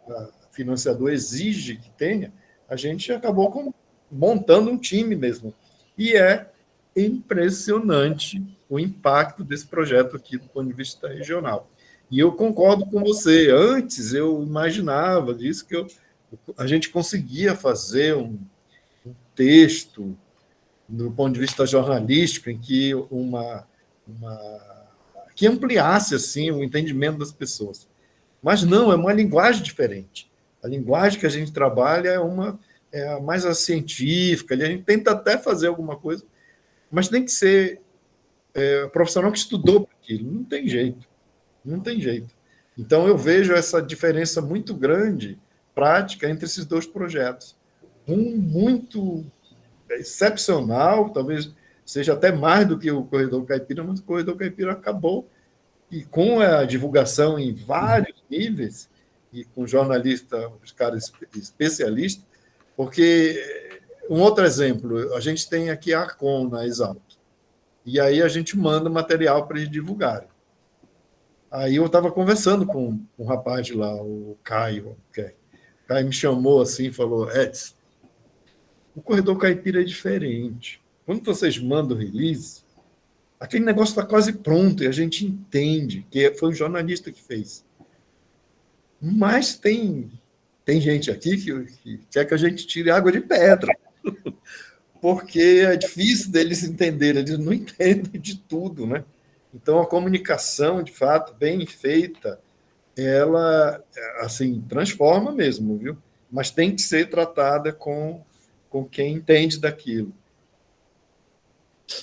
financiadora exige que tenha, a gente acabou montando um time mesmo. E é impressionante o impacto desse projeto aqui do ponto de vista regional. E eu concordo com você. Antes eu imaginava disso que a gente conseguia fazer um texto do ponto de vista jornalístico em que que ampliasse assim o entendimento das pessoas. Mas não, é uma linguagem diferente. A linguagem que a gente trabalha é a mais científica, a gente tenta até fazer alguma coisa, mas tem que ser profissional que estudou para aquilo, não tem jeito. Não tem jeito. Então, eu vejo essa diferença muito grande, prática, entre esses dois projetos. Um muito excepcional, talvez seja até mais do que o Corredor Caipira, mas o Corredor Caipira acabou, e com a divulgação em vários níveis, e com jornalistas, os caras especialistas, porque, um outro exemplo, a gente tem aqui a Arcon na Exalc, e aí a gente manda material para eles divulgarem. Aí eu estava conversando com um rapaz de lá, o Caio. O Caio me chamou assim e falou, Edson, o Corredor Caipira é diferente. Quando vocês mandam o release, aquele negócio está quase pronto e a gente entende que foi um jornalista que fez. Mas tem gente aqui que quer que a gente tire água de pedra, porque é difícil deles entenderem, eles não entendem de tudo, né? Então, a comunicação, de fato, bem feita, ela, assim, transforma mesmo, viu? Mas tem que ser tratada com quem entende daquilo.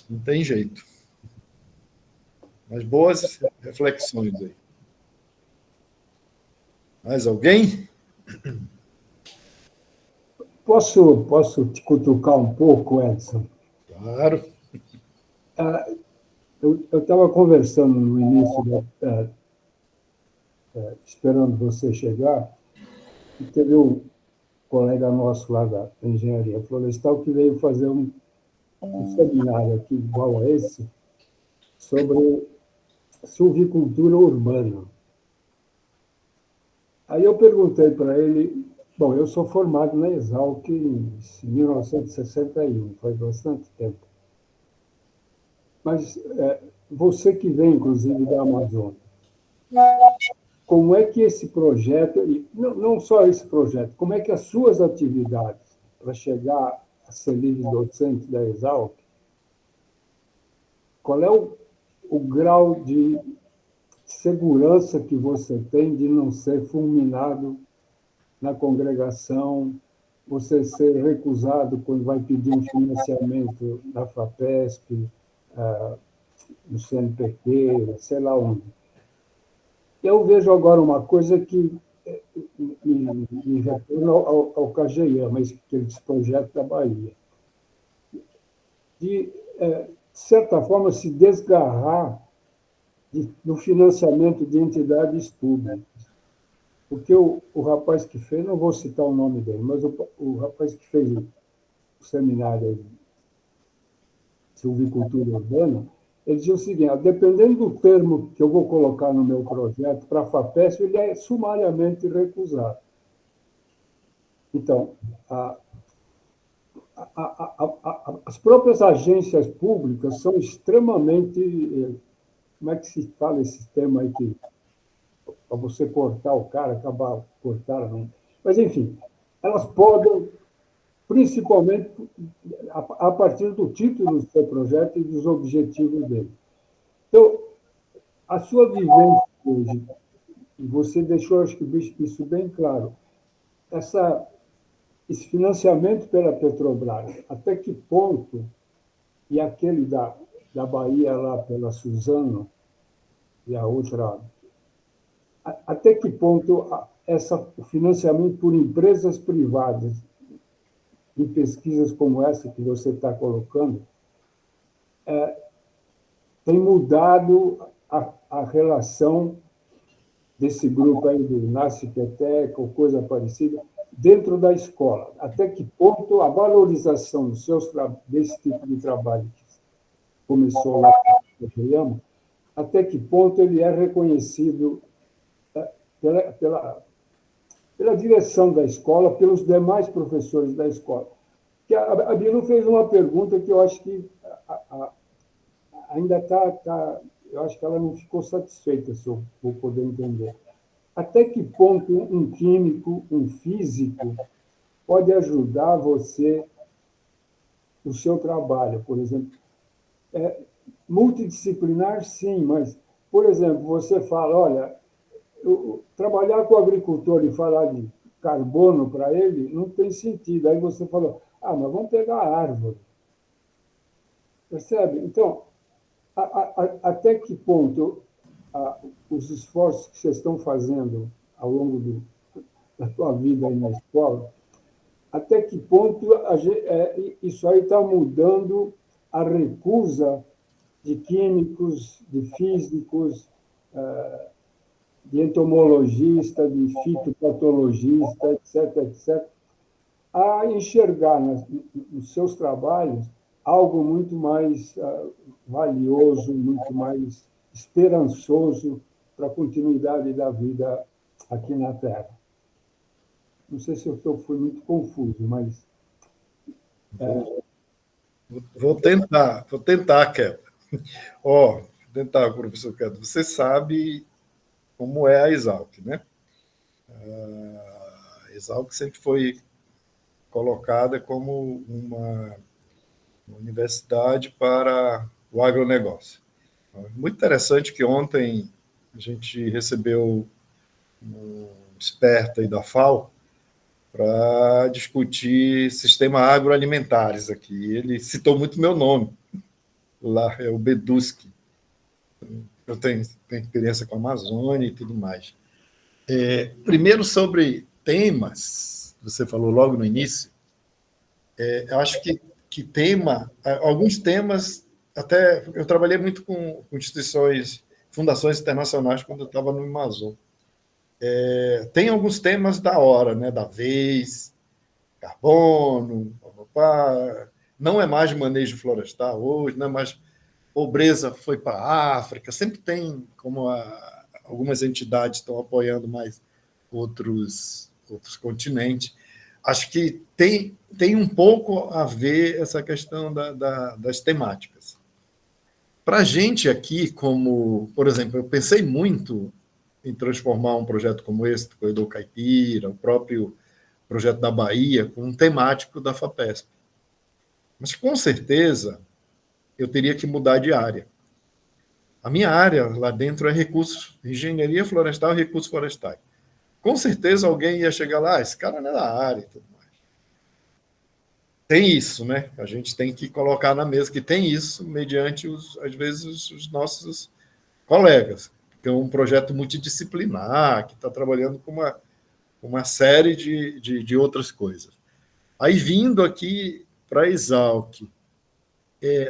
Não tem jeito. Mas boas reflexões aí. Mais alguém? Posso te cutucar um pouco, Edson? Claro. Eu estava conversando no início, esperando você chegar, e teve um colega nosso lá da Engenharia Florestal que veio fazer um seminário aqui, igual a esse, sobre silvicultura urbana. Aí eu perguntei para ele, bom, eu sou formado na Exalc em 1961, faz bastante tempo. Mas você que vem, inclusive, da Amazônia, como é que esse projeto, e não só esse projeto, como é que as suas atividades para chegar a ser livre docente da Exalc, qual é o grau de segurança que você tem de não ser fulminado na congregação, você ser recusado quando vai pedir um financiamento da FAPESP, no CNPq, sei lá onde. Eu vejo agora uma coisa que me retorna ao Cageyama, esse projeto da Bahia, de certa forma, se desgarrar do financiamento de entidades públicas. Porque o rapaz que fez, não vou citar o nome dele, mas o rapaz que fez o seminário de silvicultura urbana, ele dizia o seguinte, dependendo do termo que eu vou colocar no meu projeto para a FAPESP, ele é sumariamente recusado. Então, as próprias agências públicas são extremamente... Como é que se fala esse sistema aí que para você cortar o cara, acabar cortar, né? Mas, enfim, elas podem, principalmente a partir do título do seu projeto e dos objetivos dele. Então, a sua vivência hoje, e você deixou, acho que isso bem claro, esse financiamento pela Petrobras, até que ponto, e aquele da Bahia lá pela Suzano, e a outra, até que ponto o financiamento por empresas privadas em pesquisas como essa que você está colocando tem mudado a relação desse grupo aí do Nascipeteca ou coisa parecida dentro da escola? Até que ponto a valorização desse tipo de trabalho que começou lá no Cageyama, até que ponto ele é reconhecido pela direção da escola, pelos demais professores da escola? Que a Bilu fez uma pergunta que eu acho que ainda eu acho que ela não ficou satisfeita, se eu vou poder entender. Até que ponto um químico, um físico, pode ajudar você no seu trabalho, por exemplo? Multidisciplinar, sim, mas, por exemplo, você fala, olha, trabalhar com o agricultor e falar de carbono para ele não tem sentido. Aí você fala, mas vamos pegar a árvore. Percebe? Então, até que ponto os esforços que vocês estão fazendo ao longo da sua vida aí na escola, até que ponto isso aí está mudando a recusa de químicos, de físicos, de entomologistas, de fitopatologistas, etc., a enxergar nos seus trabalhos algo muito mais valioso, muito mais esperançoso para a continuidade da vida aqui na Terra. Não sei se eu fui muito confuso, mas... Vou tentar, Kelly. Vou tentar, professor Kelly. Você sabe como é a Exalc, né? A Exalc sempre foi colocada como uma universidade para o agronegócio. Muito interessante que ontem a gente recebeu um experto aí da FAO para discutir sistema agroalimentares aqui. Ele citou muito meu nome, lá é o Beduski. Eu tenho experiência com a Amazônia e tudo mais. Primeiro, sobre temas, você falou logo no início, eu acho que alguns temas até eu trabalhei muito com instituições, fundações internacionais quando eu estava no Amazon. Tem alguns temas da hora, né, da vez, carbono, papapá. Não é mais manejo florestal hoje, não é mais pobreza foi para a África, sempre tem, como algumas entidades estão apoiando mais outros continentes. Acho que tem um pouco a ver essa questão das temáticas. Para a gente aqui, como, por exemplo, eu pensei muito em transformar um projeto como esse, do Corredor Caipira, o próprio projeto da Bahia, com um temático da FAPESP. Mas, com certeza, eu teria que mudar de área. A minha área lá dentro é recursos, engenharia florestal e recursos florestais. Com certeza alguém ia chegar lá, esse cara não é da área e tudo mais. Tem isso, né? A gente tem que colocar na mesa que tem isso, mediante, às vezes, os nossos colegas, que é um projeto multidisciplinar, que está trabalhando com uma série de outras coisas. Aí, vindo aqui para a Exalc,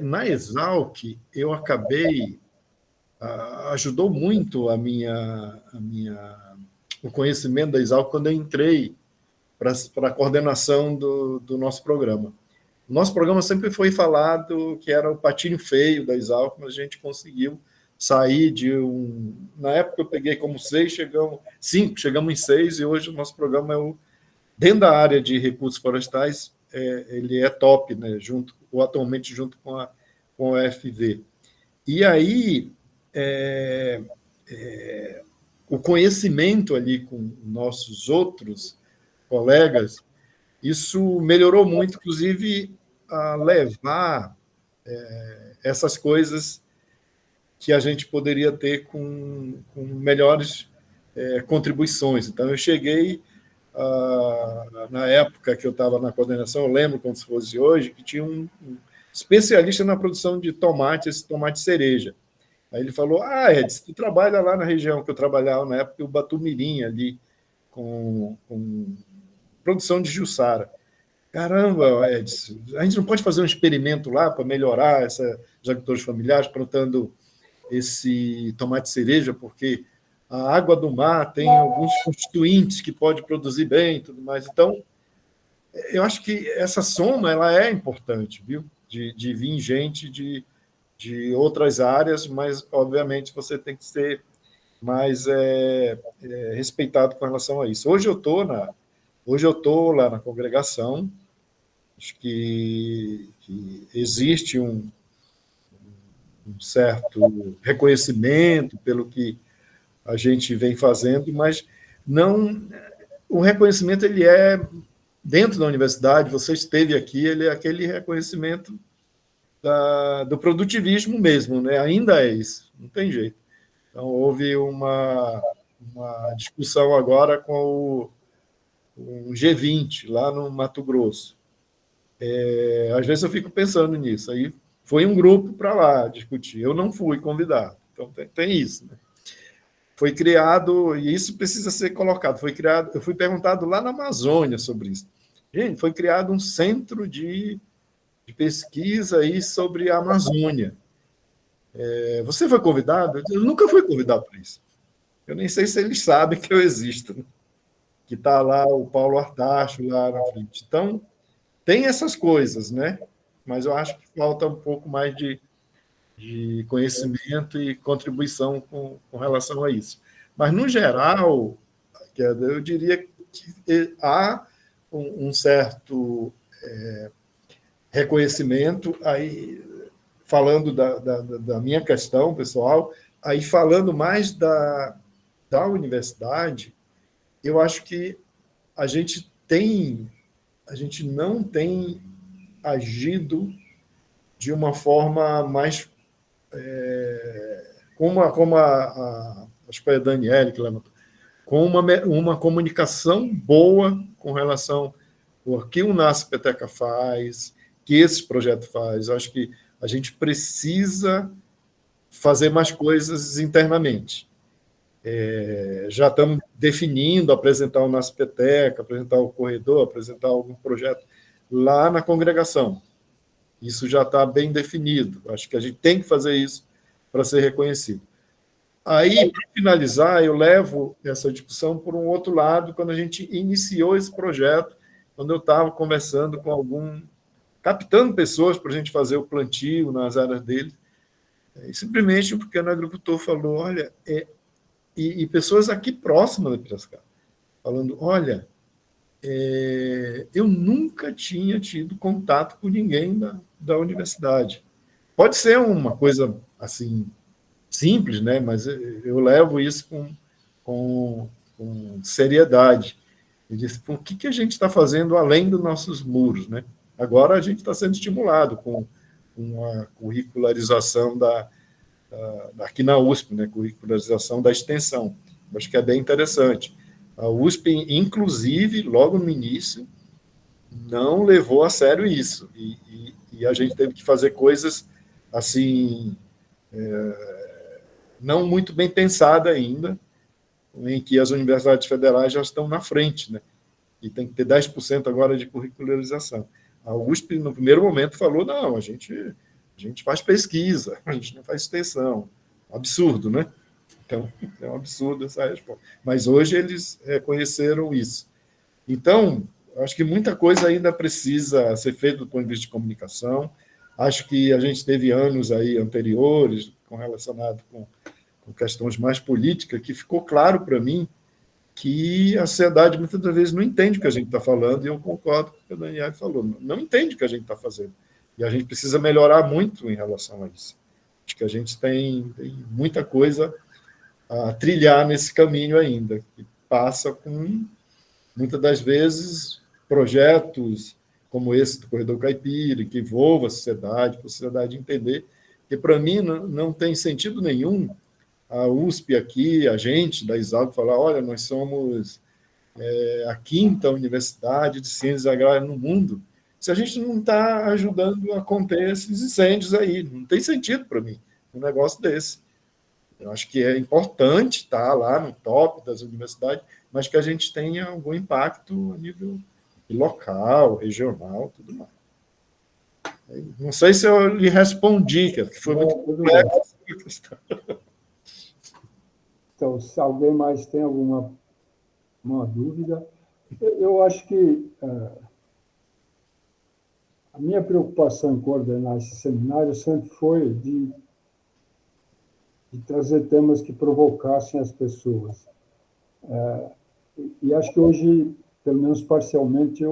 na Exalc, eu acabei... ajudou muito o conhecimento da Exalc quando eu entrei para a coordenação do nosso programa. O nosso programa sempre foi falado que era o patinho feio da Exalc, mas a gente conseguiu sair de um... Na época eu peguei como 6, chegamos em 6, e hoje o nosso programa dentro da área de recursos florestais, ele é top, né? Atualmente junto com a UFV. E aí, o conhecimento ali com nossos outros colegas, isso melhorou muito, inclusive, a levar essas coisas que a gente poderia ter com melhores contribuições. Então, eu cheguei, na época que eu estava na coordenação, eu lembro como se fosse hoje, que tinha um especialista na produção de tomate cereja. Aí ele falou, Edson, tu trabalha lá na região que eu trabalhava na época, o Batumirim, ali, com produção de Jussara. Caramba, Edson, a gente não pode fazer um experimento lá para melhorar esses agricultores familiares, plantando esse tomate cereja, porque a água do mar tem alguns constituintes que pode produzir bem e tudo mais. Então, eu acho que essa soma ela é importante, viu? De vir gente de outras áreas, mas, obviamente, você tem que ser mais respeitado com relação a isso. Hoje eu estou lá na congregação, acho que existe um certo reconhecimento pelo que a gente vem fazendo, mas não... O reconhecimento ele é dentro da universidade, você esteve aqui, ele é aquele reconhecimento do produtivismo mesmo, né? Ainda é isso, não tem jeito. Então, houve uma discussão agora com o G20, lá no Mato Grosso. Às vezes eu fico pensando nisso. Aí foi um grupo para lá discutir. Eu não fui convidado. Então, tem isso, né? Foi criado, e isso precisa ser colocado, eu fui perguntado lá na Amazônia sobre isso. Gente, foi criado um centro de pesquisa aí sobre a Amazônia. Você foi convidado? Eu nunca fui convidado para isso. Eu nem sei se eles sabem que eu existo, né? Que está lá o Paulo Artacho lá na frente. Então, tem essas coisas, né? Mas eu acho que falta um pouco mais de conhecimento e contribuição com relação a isso. Mas, no geral, eu diria que há um certo reconhecimento, aí, falando da minha questão pessoal, aí falando mais da universidade, eu acho que a gente não tem agido de uma forma mais acho que foi a Daniele que levantou, com uma comunicação boa com relação ao que o NASPETECA faz, que esse projeto faz. Eu acho que a gente precisa fazer mais coisas internamente. Já estamos definindo, apresentar o NASPETECA, apresentar o corredor, apresentar algum projeto lá na congregação. Isso já está bem definido. Acho que a gente tem que fazer isso para ser reconhecido. Aí, para finalizar, eu levo essa discussão por um outro lado, quando a gente iniciou esse projeto, quando eu estava conversando com captando pessoas para a gente fazer o plantio nas áreas dele, e simplesmente um pequeno agricultor falou, olha, e pessoas aqui próximas de Piracicaba, falando, olha, eu nunca tinha tido contato com ninguém da universidade. Pode ser uma coisa assim simples, né? Mas eu levo isso com seriedade. E disse, por que a gente está fazendo além dos nossos muros, né? Agora a gente está sendo estimulado com a curricularização aqui na USP, né? Curricularização da extensão. Acho que é bem interessante. A USP, inclusive, logo no início, não levou a sério isso. E a gente teve que fazer coisas assim, não muito bem pensadas ainda, em que as universidades federais já estão na frente, né? E tem que ter 10% agora de curricularização. A USP, no primeiro momento, falou, não, a gente faz pesquisa, a gente não faz extensão. Absurdo, né? Então, é um absurdo essa resposta. Mas hoje eles reconheceram isso. Então, acho que muita coisa ainda precisa ser feita do ponto de vista de comunicação. Acho que a gente teve anos aí anteriores relacionados com questões mais políticas, que ficou claro para mim que a sociedade muitas das vezes não entende o que a gente está falando, e eu concordo com o que o Daniel falou, não entende o que a gente está fazendo. E a gente precisa melhorar muito em relação a isso. Acho que a gente tem muita coisa a trilhar nesse caminho ainda, que passa com, muitas das vezes, projetos como esse do Corredor Caipira, que envolva a sociedade entender, que para mim não tem sentido nenhum a USP aqui, a gente da Exalc, falar, olha, nós somos a 5ª universidade de ciências agrárias no mundo, se a gente não está ajudando a conter esses incêndios aí. Não tem sentido para mim um negócio desse. Eu acho que é importante estar lá no top das universidades, mas que a gente tenha algum impacto a nível local, regional, tudo mais. Não sei se eu lhe respondi, que foi muito complexo. Então, se alguém mais tem alguma dúvida, eu acho que a minha preocupação em coordenar esse seminário sempre foi de trazer temas que provocassem as pessoas. E acho que hoje, pelo menos parcialmente,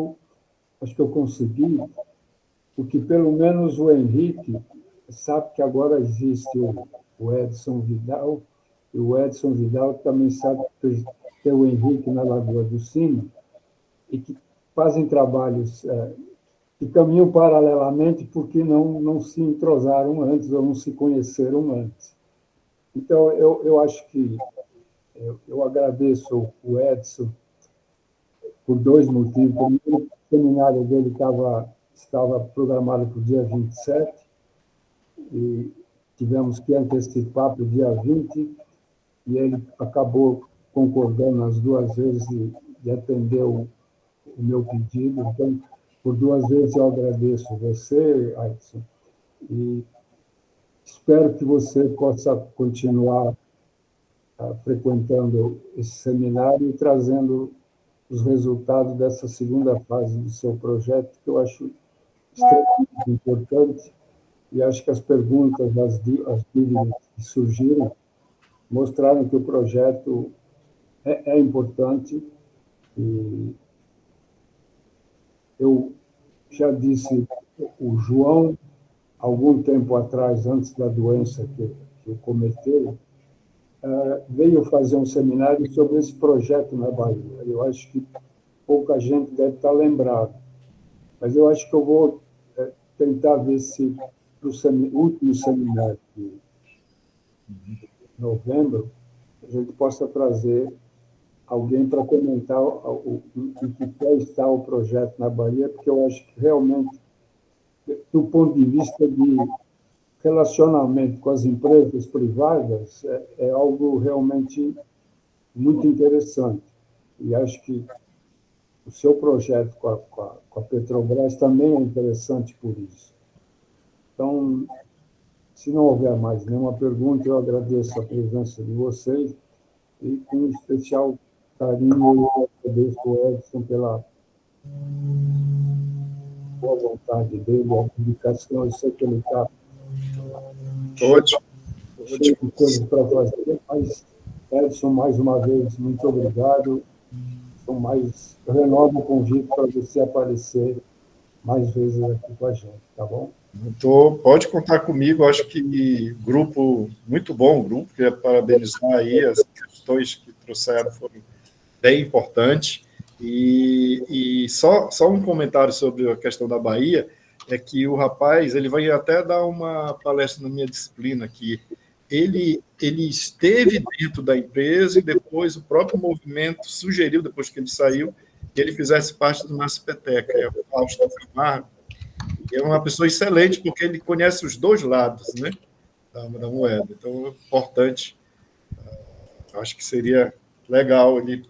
acho que eu consegui, porque pelo menos o Henrique sabe que agora existe o Edson Vidal, e o Edson Vidal também sabe que tem o Henrique na Lagoa do Sino, e que fazem trabalhos que caminham paralelamente porque não se entrosaram antes ou não se conheceram antes. Então, eu acho que eu agradeço o Edson por 2 motivos. Primeiro, o seminário dele estava programado para o dia 27, e tivemos que antecipar para o dia 20, e ele acabou concordando as 2 vezes de atender o meu pedido. Então, por 2 vezes eu agradeço você, Edson, e espero que você possa continuar frequentando esse seminário e trazendo os resultados dessa 2ª fase do seu projeto, que eu acho extremamente importante, e acho que as perguntas, as dúvidas que surgiram, mostraram que o projeto é importante. E eu já disse, o João, algum tempo atrás, antes da doença que cometeu, veio fazer um seminário sobre esse projeto na Bahia. Eu acho que pouca gente deve estar lembrado, mas eu acho que eu vou tentar ver se, para o último seminário de novembro, a gente possa trazer alguém para comentar o que está o projeto na Bahia, porque eu acho que realmente, do ponto de vista de relacionamento com as empresas privadas, é algo realmente muito interessante. E acho que o seu projeto com a Petrobras também é interessante por isso. Então, se não houver mais nenhuma pergunta, eu agradeço a presença de vocês e com especial carinho eu agradeço o Edson pela boa vontade dele, a dedicação. Eu sei que ele está cheio de coisas para fazer, mas, Edson, mais uma vez, muito obrigado. Eu renovo o convite para você aparecer mais vezes aqui com a gente, tá bom? Pode contar comigo, acho que grupo, muito bom o grupo, queria parabenizar aí, as questões que trouxeram foram bem importantes, e só um comentário sobre a questão da Bahia, é que o rapaz, ele vai até dar uma palestra na minha disciplina aqui, ele esteve dentro da empresa e depois o próprio movimento sugeriu, depois que ele saiu, que ele fizesse parte do Naspeteca, é o Fausto Camargo. É uma pessoa excelente, porque ele conhece os dois lados, né, da moeda. Então, é importante. Acho que seria legal ele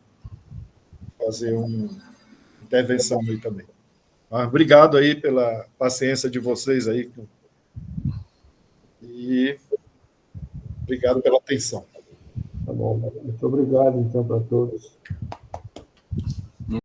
fazer uma intervenção aí também. Mas obrigado aí pela paciência de vocês aí. E obrigado pela atenção. Tá bom. Muito obrigado, então, para todos.